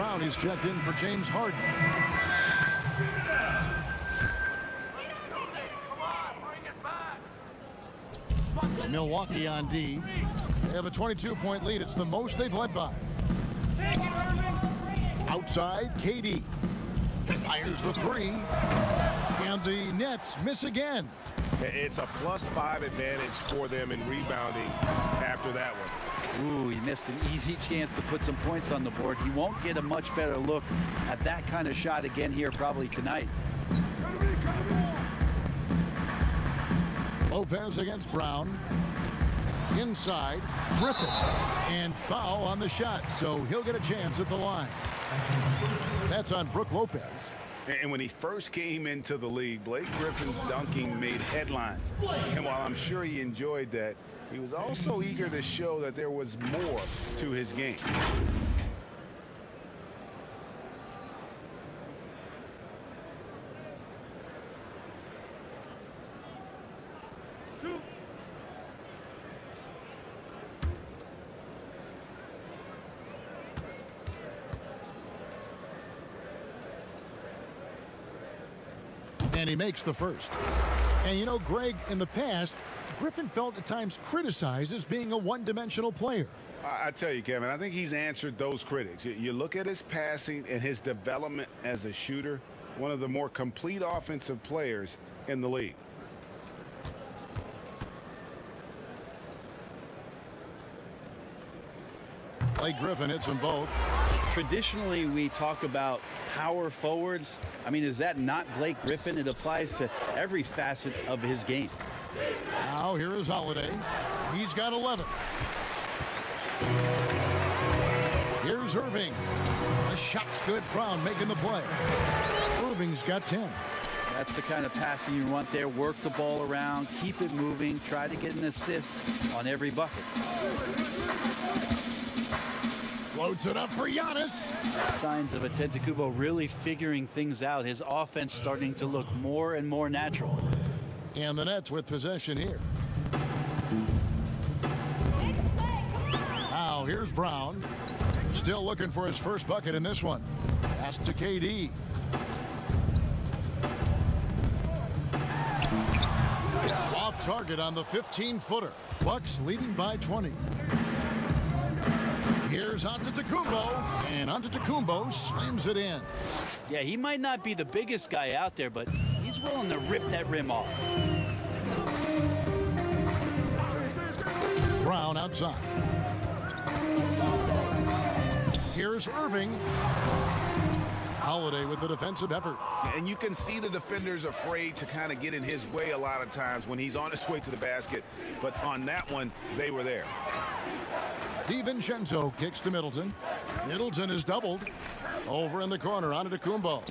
Speaker 1: Brown. He's checked in for James Harden. Milwaukee on D. They have a 22-point lead. It's the most they've led by. Outside, KD fires the three, and the Nets miss again.
Speaker 2: It's a +5 advantage for them in rebounding after that one.
Speaker 4: Ooh, he missed an easy chance to put some points on the board. He won't get a much better look at that kind of shot again here probably tonight.
Speaker 1: Lopez against Brown. Inside, Griffin, and foul on the shot, so he'll get a chance at the line. That's on Brook Lopez.
Speaker 2: And when he first came into the league, Blake Griffin's dunking made headlines. And while I'm sure he enjoyed that, he was also eager to show that there was more to his game.
Speaker 1: And he makes the first. And you know, Greg, in the past, Griffin felt at times criticized as being a one-dimensional player.
Speaker 2: I tell you, Kevin, I think he's answered those critics. You look at his passing and his development as a shooter, one of the more complete offensive players in the league.
Speaker 1: Blake Griffin hits them both.
Speaker 4: Traditionally, we talk about power forwards. I mean, is that not Blake Griffin? It applies to every facet of his game.
Speaker 1: Now here is Holiday. He's got 11. Here's Irving. The shot's good. Brown making the play. Irving's got 10.
Speaker 4: That's the kind of passing you want there. Work the ball around, keep it moving, try to get an assist on every bucket.
Speaker 1: Floats it up for Giannis.
Speaker 4: Signs of Antetokounmpo really figuring things out. His offense starting to look more and more natural.
Speaker 1: And the Nets with possession here. Now here's Brown. Still looking for his first bucket in this one. Pass to KD. Off target on the 15-footer. Bucks leading by 20. Here's Antetokounmpo, and Antetokounmpo slams it in.
Speaker 4: Yeah, he might not be the biggest guy out there, but he's willing to rip that rim off.
Speaker 1: Brown outside. Here's Irving. Holiday with the defensive effort.
Speaker 2: And you can see the defenders afraid to kind of get in his way a lot of times when he's on his way to the basket. But on that one, they were there.
Speaker 1: DiVincenzo kicks to Middleton. Middleton is doubled. Over in the corner, Antetokounmpo.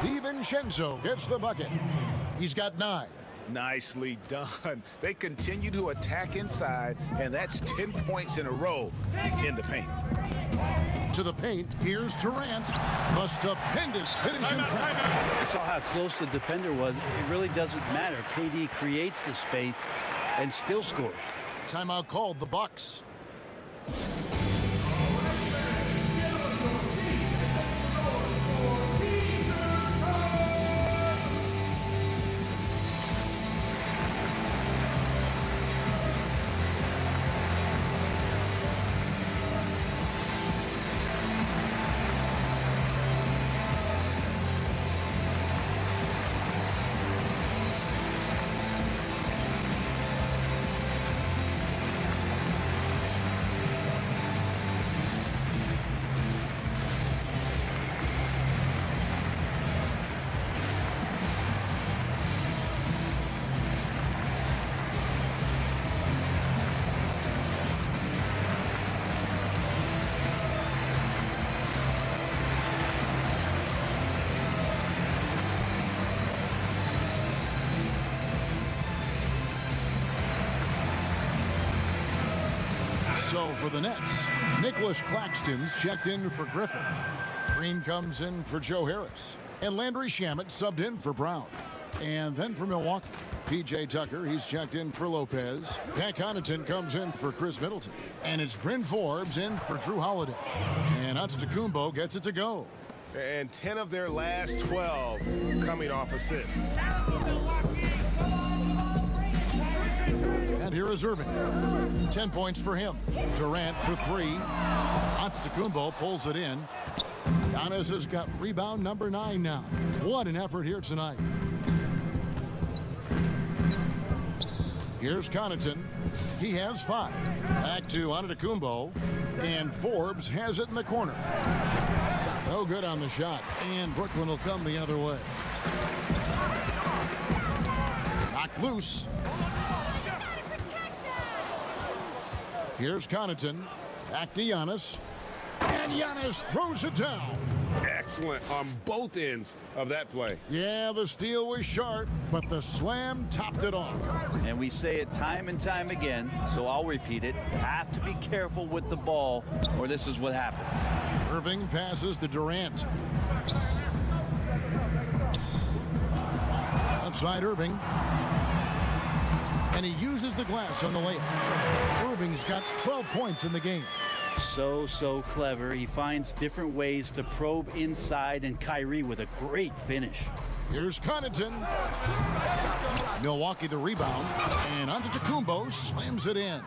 Speaker 1: DiVincenzo gets the bucket. He's got 9.
Speaker 2: Nicely done. They continue to attack inside, and that's 10 points in a row in the paint.
Speaker 1: To the paint, here's Durant. The stupendous finish in traffic.
Speaker 4: You saw how close the defender was. It really doesn't matter. KD creates the space and still scores.
Speaker 1: Timeout called, the Bucks. So for the Nets, Nicholas Claxton's checked in for Griffin. Green comes in for Joe Harris. And Landry Shamet subbed in for Brown. And then for Milwaukee, P.J. Tucker, he's checked in for Lopez. Pat Connaughton comes in for Chris Middleton. And it's Bryn Forbes in for Drew Holiday. And Antetokounmpo gets it to go.
Speaker 2: And 10 of their last 12 coming off assists.
Speaker 1: And here is Irving. 10 points for him. Durant for 3. Antetokounmpo pulls it in. Giannis has got rebound number 9 now. What an effort here tonight. Here's Connaughton. He has 5. Back to Antetokounmpo. And Forbes has it in the corner. No good on the shot. And Brooklyn will come the other way. Knocked loose. Here's Connaughton. Back to Giannis. And Giannis throws it down.
Speaker 2: Excellent on both ends of that play.
Speaker 1: Yeah, the steal was sharp, but the slam topped it off.
Speaker 4: And we say it time and time again, so I'll repeat it. Have to be careful with the ball, or this is what happens.
Speaker 1: Irving passes to Durant. Outside Irving. And he uses the glass on the layup. Irving's got 12 points in the game.
Speaker 4: So clever. He finds different ways to probe inside, and Kyrie with a great finish.
Speaker 1: Here's Connaughton. Milwaukee the rebound. And Antetokounmpo slams it in.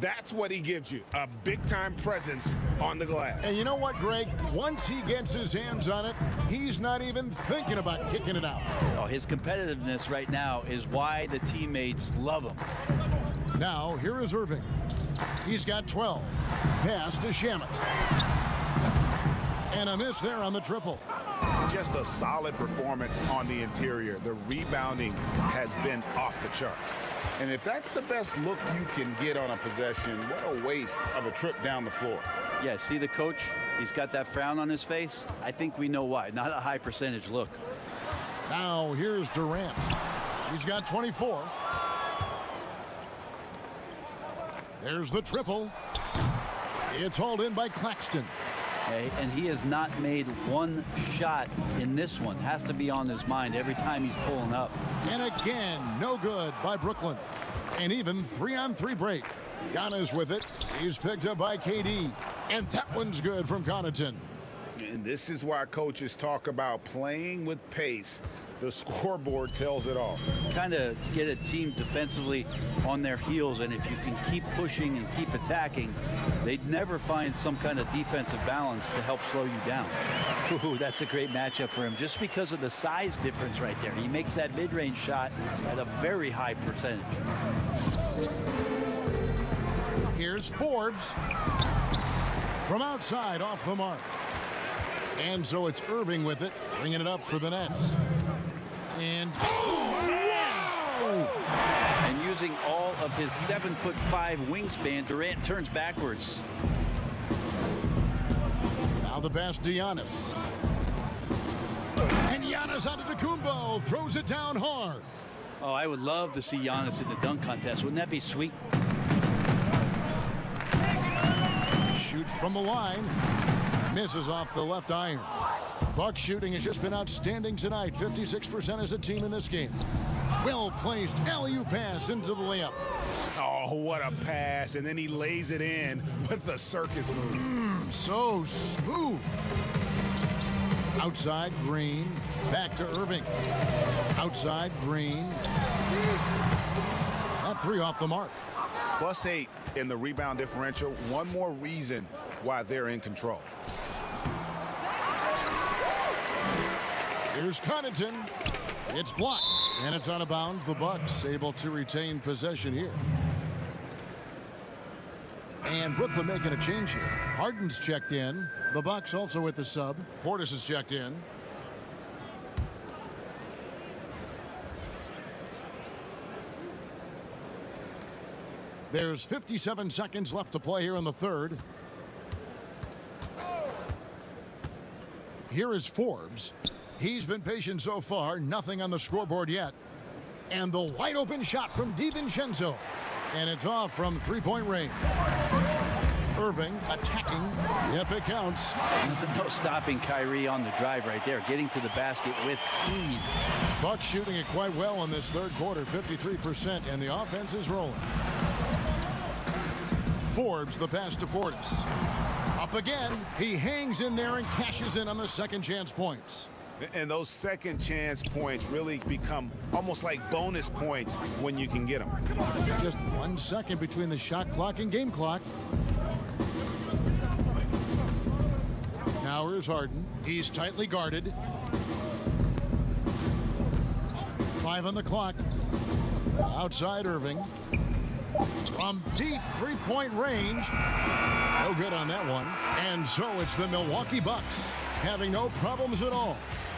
Speaker 2: That's what he gives you, a big-time presence on the glass.
Speaker 1: And you know what, Greg? Once he gets his hands on it, he's not even thinking about kicking it out.
Speaker 4: Oh, his competitiveness right now is why the teammates love him.
Speaker 1: Now, here is Irving. He's got 12. Pass to Shamet. And a miss there on the triple.
Speaker 2: Just a solid performance on the interior. The rebounding has been off the charts. And if that's the best look you can get on a possession, what a waste of a trip down the floor.
Speaker 4: Yeah, see the coach? He's got that frown on his face. I think we know why. Not a high percentage look.
Speaker 1: Now here's Durant. He's got 24. There's the triple. It's hauled in by Claxton.
Speaker 4: Okay, and he has not made one shot in this one. Has to be on his mind every time he's pulling up.
Speaker 1: And again, no good by Brooklyn. And even 3-on-3 break. Giannis with it. He's picked up by KD. And that one's good from Connaughton.
Speaker 2: And this is why coaches talk about playing with pace. The scoreboard tells it all.
Speaker 4: Kind of get a team defensively on their heels, and if you can keep pushing and keep attacking, they'd never find some kind of defensive balance to help slow you down. Ooh, that's a great matchup for him, just because of the size difference right there. He makes that mid-range shot at a very high percentage.
Speaker 1: Here's Forbes. From outside, off the mark. And so it's Irving with it, bringing it up for the Nets. And wow!
Speaker 4: And using all of his 7'5" wingspan, Durant turns backwards.
Speaker 1: Now the pass to Giannis. And Giannis Antetokounmpo throws it down hard.
Speaker 4: Oh, I would love to see Giannis in the dunk contest. Wouldn't that be sweet?
Speaker 1: Shoots from the line. Misses off the left iron. Bucks shooting has just been outstanding tonight. 56% as a team in this game. Well-placed alley-oop pass into the layup.
Speaker 2: Oh, what a pass. And then he lays it in with the circus move.
Speaker 1: So smooth. Outside Green. Back to Irving. Outside Green. That 3 off the mark.
Speaker 2: +8 in the rebound differential. One more reason why they're in control.
Speaker 1: Here's Connaughton. It's blocked, and it's out of bounds. The Bucks able to retain possession here. And Brooklyn making a change here. Harden's checked in. The Bucks also with the sub. Portis is checked in. There's 57 seconds left to play here in the third. Here is Forbes. He's been patient so far. Nothing on the scoreboard yet. And the wide open shot from DiVincenzo. And it's off from 3-point range. Irving attacking. Yep, it counts.
Speaker 4: No stopping Kyrie on the drive right there, getting to the basket with ease.
Speaker 1: Bucks shooting it quite well in this third quarter, 53%, and the offense is rolling. Forbes the pass to Portis. Up again. He hangs in there and cashes in on the second chance points.
Speaker 2: And those second chance points really become almost like bonus points when you can get them.
Speaker 1: Just 1 second between the shot clock and game clock. Now here's Harden. He's tightly guarded. 5 on the clock. Outside Irving. From deep three-point range. No good on that one. And so it's the Milwaukee Bucks having no problems at all.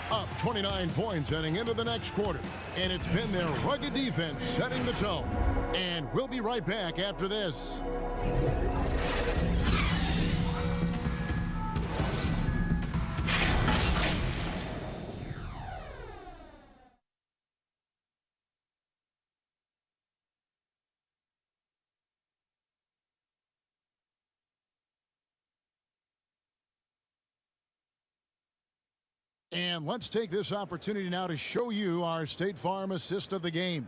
Speaker 1: Up 29 points heading into the next quarter. And it's been their rugged defense setting the tone. And we'll be right back after this. And let's take this opportunity now to show you our State Farm assist of the game.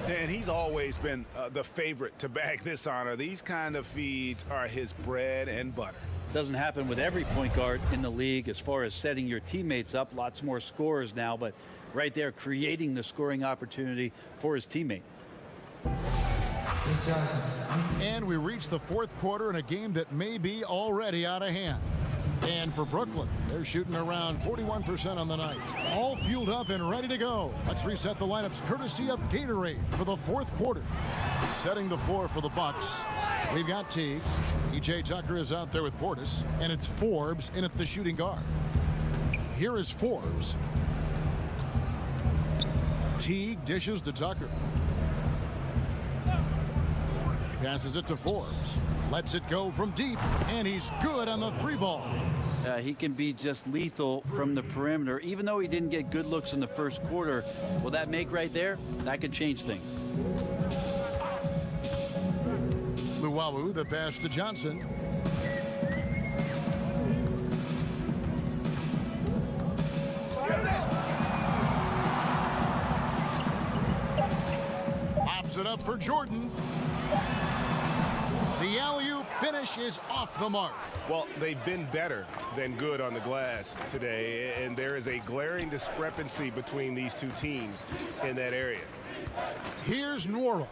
Speaker 2: And he's always been the favorite to bag this honor. These kind of feeds are his bread and butter.
Speaker 4: Doesn't happen with every point guard in the league as far as setting your teammates up. Lots more scorers now, but right there creating the scoring opportunity for his teammate.
Speaker 1: And we reach the fourth quarter in a game that may be already out of hand. And for Brooklyn, they're shooting around 41% on the night. All fueled up and ready to go. Let's reset the lineups courtesy of Gatorade for the fourth quarter. Setting the floor for the Bucks. We've got Teague. E.J. Tucker is out there with Portis. And it's Forbes in at the shooting guard. Here is Forbes. Teague dishes to Tucker. Passes it to Forbes. Lets it go from deep. And he's good on the three ball.
Speaker 4: He can be just lethal from the perimeter. Even though he didn't get good looks in the first quarter, will that make right there? That could change things.
Speaker 1: Luwawu, the pass to Johnson. Pops it up for Jordan. The alley-oop finish is off the mark.
Speaker 2: Well, they've been better than good on the glass today, and there is a glaring discrepancy between these two teams in that area.
Speaker 1: Here's Nwora.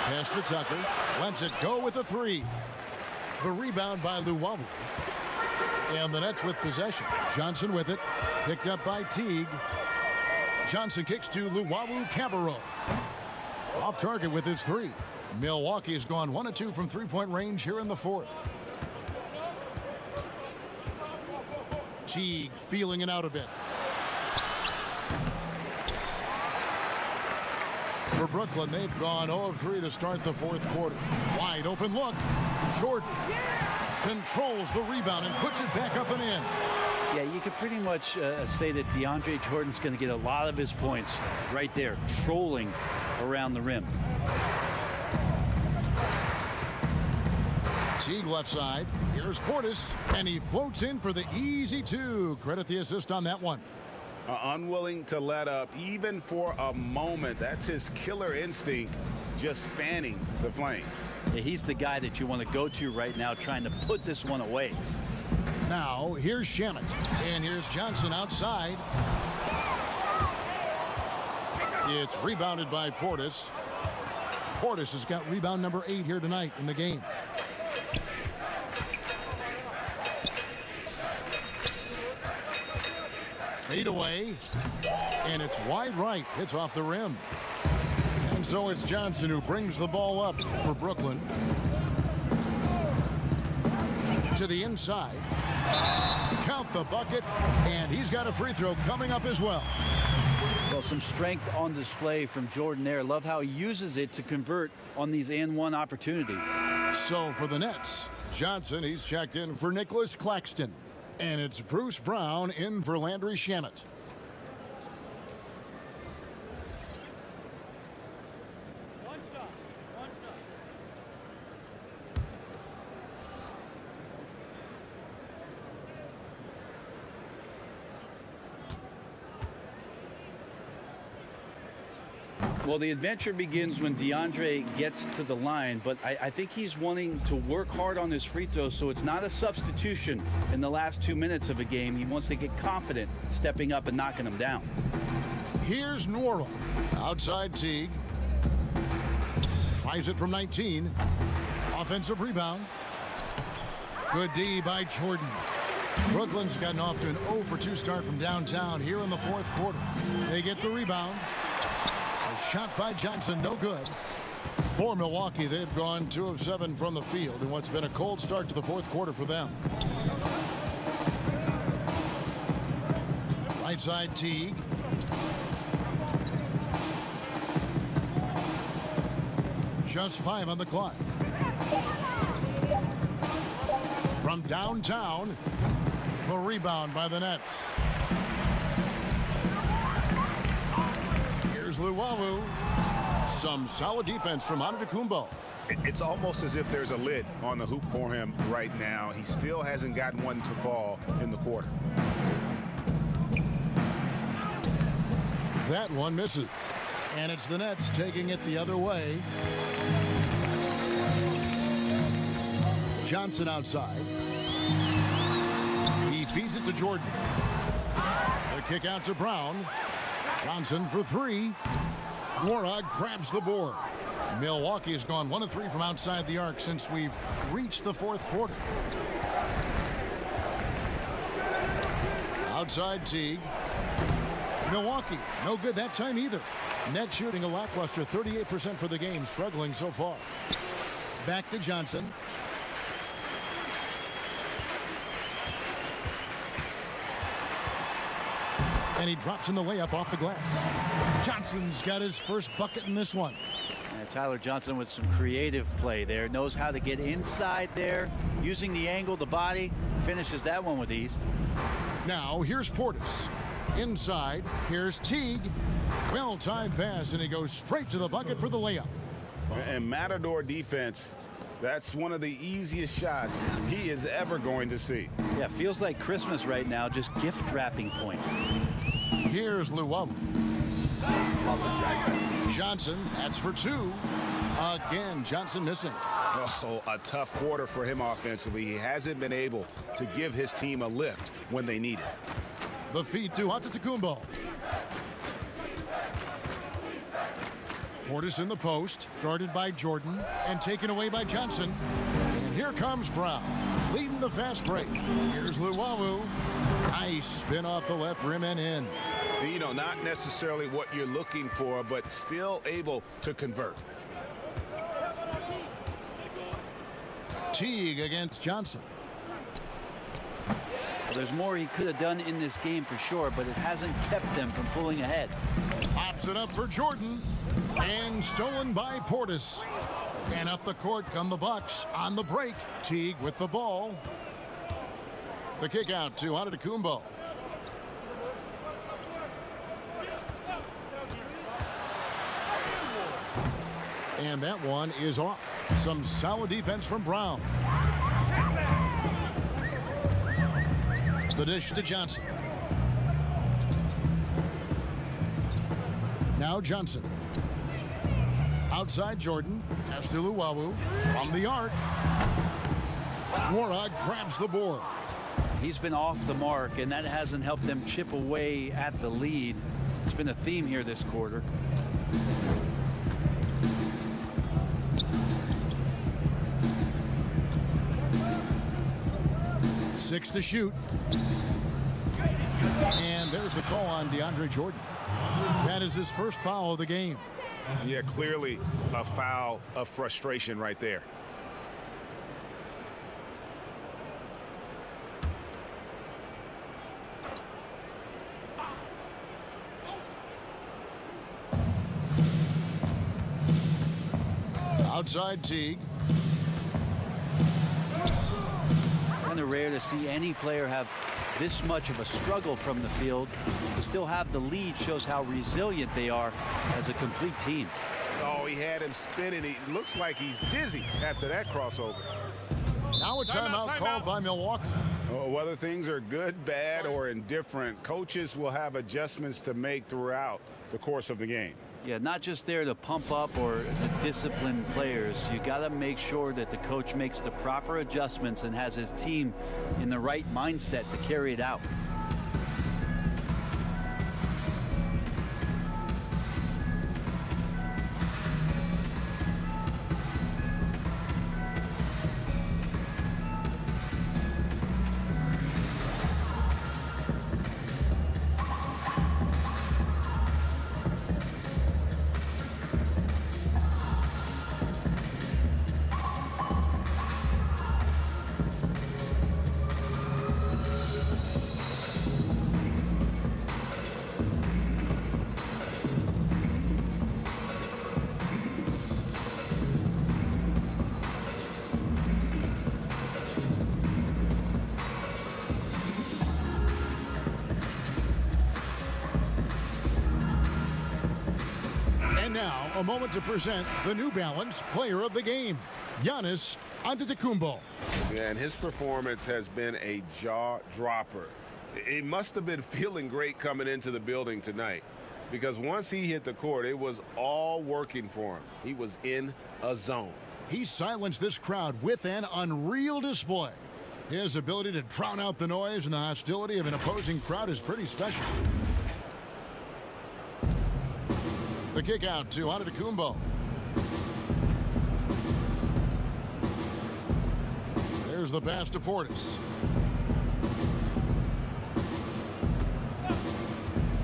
Speaker 1: Pass to Tucker. Lets it go with a three. The rebound by Luwawu. And the Nets with possession. Johnson with it. Picked up by Teague. Johnson kicks to Luwawu-Cabarrot. Off target with his three. Milwaukee's gone 1 of 2 from three-point range here in the fourth. Teague feeling it out a bit. For Brooklyn, they've gone 0 of 3 to start the fourth quarter. Wide open look. Jordan controls the rebound and puts it back up and in.
Speaker 4: Yeah, you could pretty much say that DeAndre Jordan's going to get a lot of his points right there, trolling around the rim.
Speaker 1: Teague left side. Here's Portis, and he floats in for the easy two. Credit the assist on that one.
Speaker 2: Unwilling to let up even for a moment. That's his killer instinct, just fanning the flame.
Speaker 4: Yeah, he's the guy that you want to go to right now, trying to put this one away.
Speaker 1: Now, here's Shamet. And here's Johnson outside. It's rebounded by Portis. Portis has got rebound number 8 here tonight in the game. Fade away. And it's wide right. It's off the rim. And so it's Johnson who brings the ball up for Brooklyn. To the inside. Count the bucket, and he's got a free throw coming up as well.
Speaker 4: Well, some strength on display from Jordan there. Love how he uses it to convert on these and-one opportunities.
Speaker 1: So for the Nets, Johnson, he's checked in for Nicholas Claxton. And it's Bruce Brown in for Landry Shamet.
Speaker 4: Well, the adventure begins when DeAndre gets to the line, but I think he's wanting to work hard on his free throws, so it's not a substitution in the last 2 minutes of a game. He wants to get confident stepping up and knocking them down.
Speaker 1: Here's Norrell. Outside Teague. Tries it from 19. Offensive rebound. Good D by Jordan. Brooklyn's gotten off to an 0 for 2 start from downtown here in the fourth quarter. They get the rebound. A shot by Johnson, no good. For Milwaukee, they've gone 2 of 7 from the field in what's been a cold start to the fourth quarter for them. Right side Teague. Just 5 on the clock. From downtown, the rebound by the Nets. Here's Luwawu. Some solid defense from Antetokounmpo.
Speaker 2: It's almost as if there's a lid on the hoop for him right now. He still hasn't gotten one to fall in the quarter.
Speaker 1: That one misses. And it's the Nets taking it the other way. Johnson outside. He feeds it to Jordan. The kick out to Brown. Johnson for 3. Dworak grabs the board. Milwaukee has gone 1 of 3 from outside the arc since we've reached the fourth quarter. Outside Teague. Milwaukee, no good that time either. Net shooting a lackluster 38% for the game, struggling so far. Back to Johnson. And he drops in the layup off the glass. Johnson's got his first bucket in this one.
Speaker 4: And Tyler Johnson with some creative play there. Knows how to get inside there, using the angle, the body. Finishes that one with ease.
Speaker 1: Now here's Portis. Inside, here's Teague. Well-timed pass, and he goes straight to the bucket for the layup.
Speaker 2: And Matador defense, that's one of the easiest shots he is ever going to see.
Speaker 4: Yeah, feels like Christmas right now, just gift wrapping points.
Speaker 1: Here's Luwawu. Johnson, that's for 2. Again, Johnson missing.
Speaker 2: Oh, a tough quarter for him offensively. He hasn't been able to give his team a lift when they need it.
Speaker 1: The feed to Antetokounmpo. Portis in the post, guarded by Jordan, and taken away by Johnson. And here comes Brown, leading the fast break. Here's Luwawu. Nice spin off the left rim and in.
Speaker 2: You know, not necessarily what you're looking for, but still able to convert.
Speaker 1: Teague against Johnson.
Speaker 4: Well, there's more he could have done in this game for sure, but it hasn't kept them from pulling ahead.
Speaker 1: Pops it up for Jordan, and stolen by Portis. And up the court come the Bucks on the break. Teague with the ball. The kick out to Antetokounmpo. And that one is off. Some solid defense from Brown. The dish to Johnson. Now Johnson. Outside Jordan. Pass to Luwawu. From the arc. Dworak grabs the board.
Speaker 4: He's been off the mark, and that hasn't helped them chip away at the lead. It's been a theme here this quarter.
Speaker 1: Six to shoot. And there's the call on DeAndre Jordan. That is his first foul of the game.
Speaker 2: Yeah, clearly a foul of frustration right there.
Speaker 1: Outside Teague.
Speaker 4: Kind of rare to see any player have this much of a struggle from the field. To still have the lead shows how resilient they are as a complete team.
Speaker 2: Oh, he had him spinning. He looks like he's dizzy after that crossover.
Speaker 1: Now a timeout called by Milwaukee.
Speaker 2: Whether things are good, bad, or indifferent, coaches will have adjustments to make throughout the course of the game.
Speaker 4: Yeah, not just there to pump up or to discipline players. You got to make sure that the coach makes the proper adjustments and has his team in the right mindset to carry it out.
Speaker 1: And now, a moment to present the New Balance Player of the Game, Giannis Antetokounmpo.
Speaker 2: Yeah, and his performance has been a jaw-dropper. He must have been feeling great coming into the building tonight, because once he hit the court, it was all working for him. He was in a zone.
Speaker 1: He silenced this crowd with an unreal display. His ability to drown out the noise and the hostility of an opposing crowd is pretty special. The kick out to Antetokounmpo. There's the pass to Portis.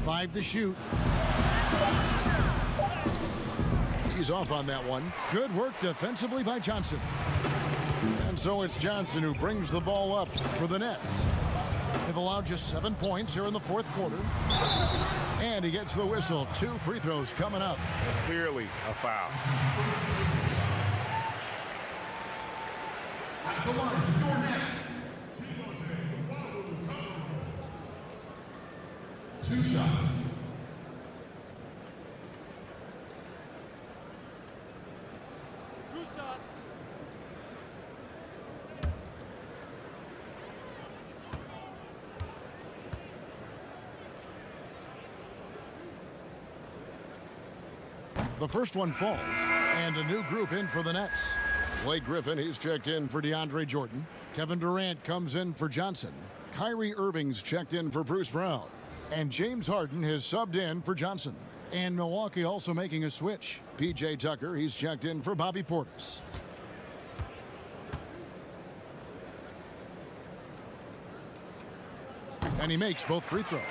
Speaker 1: 5 to shoot. He's off on that one. Good work defensively by Johnson. And so it's Johnson who brings the ball up for the Nets. They've allowed just 7 points here in the fourth quarter. And he gets the whistle. 2 free throws coming up.
Speaker 2: Clearly a foul.
Speaker 12: At the line for your Nets. 2 shots.
Speaker 1: The first one falls, and a new group in for the Nets. Blake Griffin, he's checked in for DeAndre Jordan. Kevin Durant comes in for Johnson. Kyrie Irving's checked in for Bruce Brown. And James Harden has subbed in for Johnson. And Milwaukee also making a switch. P.J. Tucker, he's checked in for Bobby Portis. And he makes both free throws.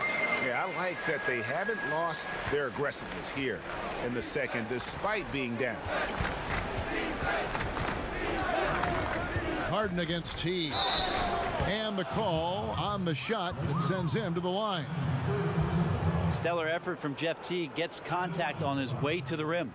Speaker 2: Yeah, I like that they haven't lost their aggressiveness here in the second, despite being down.
Speaker 1: Harden against T. And the call on the shot that sends him to the line.
Speaker 4: Stellar effort from Jeff T. Gets contact on his way to the rim.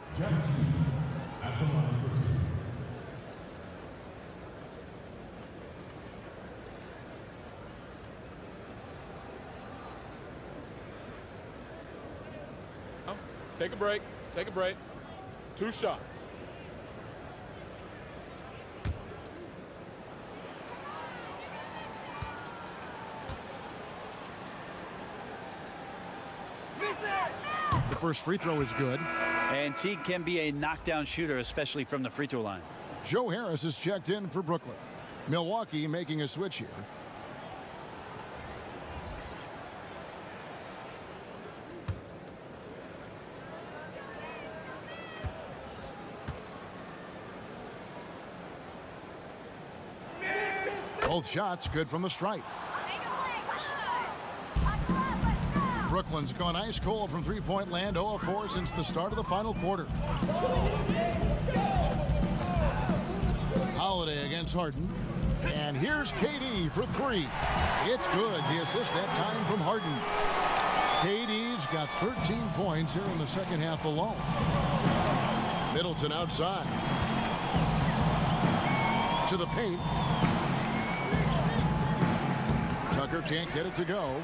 Speaker 9: Take a break. Take a break. 2 shots.
Speaker 1: The first free throw is good.
Speaker 4: And Teague can be a knockdown shooter, especially from the free throw line.
Speaker 1: Joe Harris is checked in for Brooklyn. Milwaukee making a switch here. Both shots good from the stripe. Brooklyn's gone ice cold from three-point land, 0 of 4 since the start of the final quarter. Holiday against Harden. And here's KD for 3. It's good. The assist that time from Harden. KD's got 13 points here in the second half alone. Middleton outside. To the paint. Tucker can't get it to go.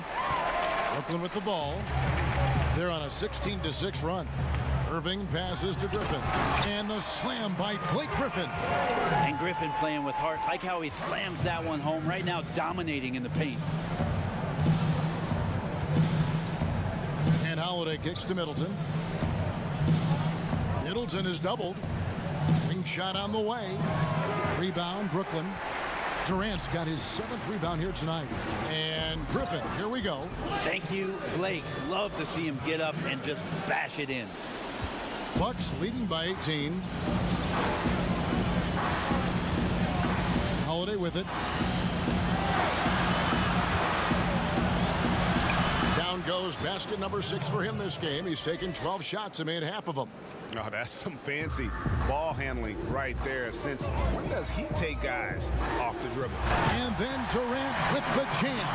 Speaker 1: Brooklyn with the ball. They're on a 16-6 run. Irving passes to Griffin. And the slam by Blake Griffin.
Speaker 4: And Griffin playing with heart. Like how he slams that one home right now, dominating in the paint.
Speaker 1: And Holiday kicks to Middleton. Middleton is doubled. Wing shot on the way. Rebound, Brooklyn. Durant's got his 7th rebound here tonight. And Griffin, here we go.
Speaker 4: Thank you, Blake. Love to see him get up and just bash it in.
Speaker 1: Bucks leading by 18. Holiday with it. Down goes basket number 6 for him this game. He's taken 12 shots and made half of them.
Speaker 2: Oh, that's some fancy ball handling right there. Since when does he take guys off the dribble?
Speaker 1: And then Durant with the jam.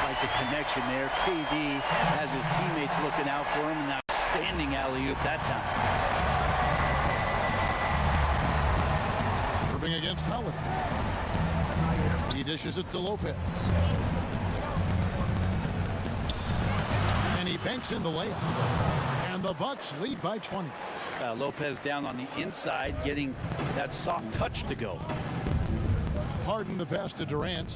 Speaker 4: Like the connection there. KD has his teammates looking out for him. An outstanding alley-oop that time.
Speaker 1: Irving against Holiday. He dishes it to Lopez. And he banks in the layup. And the Bucks lead by 20.
Speaker 4: Lopez down on the inside, getting that soft touch to go.
Speaker 1: Harden the pass to Durant.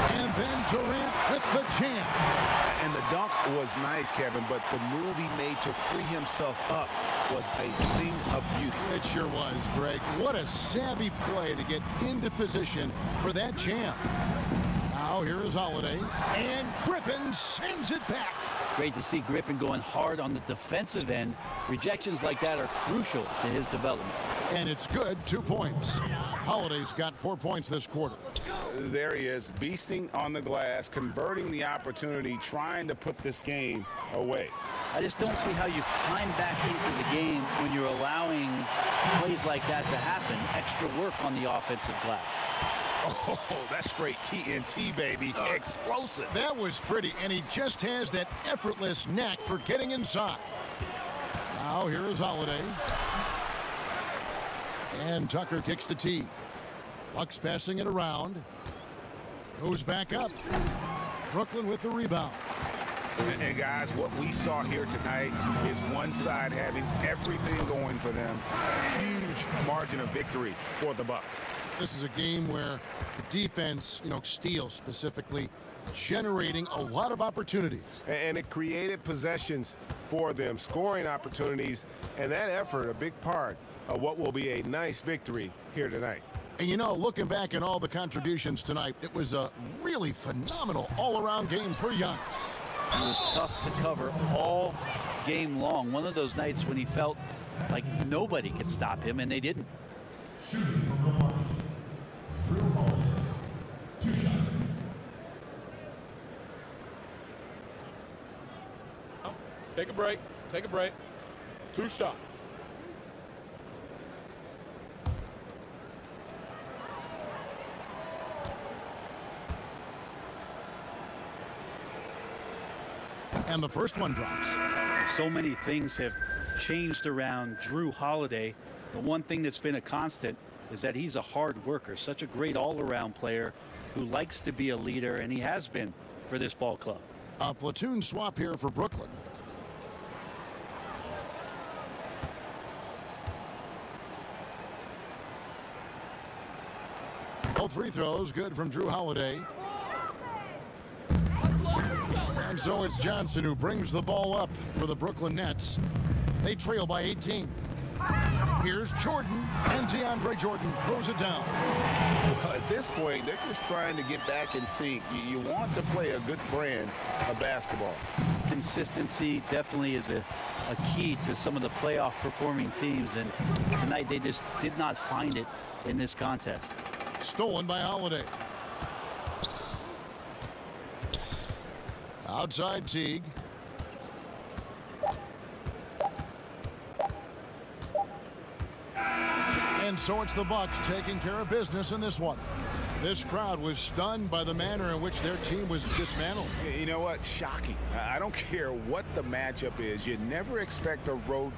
Speaker 1: And then Durant with the jam.
Speaker 2: And the dunk was nice, Kevin, but the move he made to free himself up was a thing of beauty.
Speaker 1: It sure was, Greg. What a savvy play to get into position for that jam. Now here is Holiday. And Griffin sends it back.
Speaker 4: Great to see Griffin going hard on the defensive end. Rejections like that are crucial to his development.
Speaker 1: And it's good, 2 points. Holiday's got 4 points this quarter.
Speaker 2: There he is, beasting on the glass, converting the opportunity, trying to put this game away.
Speaker 4: I just don't see how you climb back into the game when you're allowing plays like that to happen. Extra work on the offensive glass.
Speaker 2: Oh, that's straight TNT, baby. Explosive.
Speaker 1: That was pretty, and he just has that effortless knack for getting inside. Now here is Holiday. And Tucker kicks to T. Bucks passing it around. Goes back up. Brooklyn with the rebound.
Speaker 2: And guys, what we saw here tonight is one side having everything going for them. Huge margin of victory for the Bucks.
Speaker 1: This is a game where the defense, steals specifically, generating a lot of opportunities.
Speaker 2: And it created possessions for them, scoring opportunities, and that effort, a big part of what will be a nice victory here tonight.
Speaker 1: And looking back at all the contributions tonight, it was a really phenomenal all-around game for Giannis.
Speaker 4: It was tough to cover all game long. One of those nights when he felt like nobody could stop him, and they didn't.
Speaker 12: Shooting from the line. Drew Holiday. 2 shots.
Speaker 9: Take a break. Take a break. 2 shots.
Speaker 1: And the first one drops.
Speaker 4: So many things have changed around Drew Holiday. The one thing that's been a constant is that he's a hard worker, such a great all-around player who likes to be a leader, and he has been for this ball club.
Speaker 1: A platoon swap here for Brooklyn. Both free throws good from Drew Holiday. And so it's Johnson who brings the ball up for the Brooklyn Nets. They trail by 18. Here's Jordan, and DeAndre Jordan throws it down.
Speaker 2: Well, at this point, they're just trying to get back in sync. You want to play a good brand of basketball.
Speaker 4: Consistency definitely is a key to some of the playoff performing teams, and tonight they just did not find it in this contest.
Speaker 1: Stolen by Holiday. Outside Teague. And so it's the Bucks taking care of business in this one. This crowd was stunned by the manner in which their team was dismantled.
Speaker 2: You know what? Shocking. I don't care what the matchup is. You never expect a road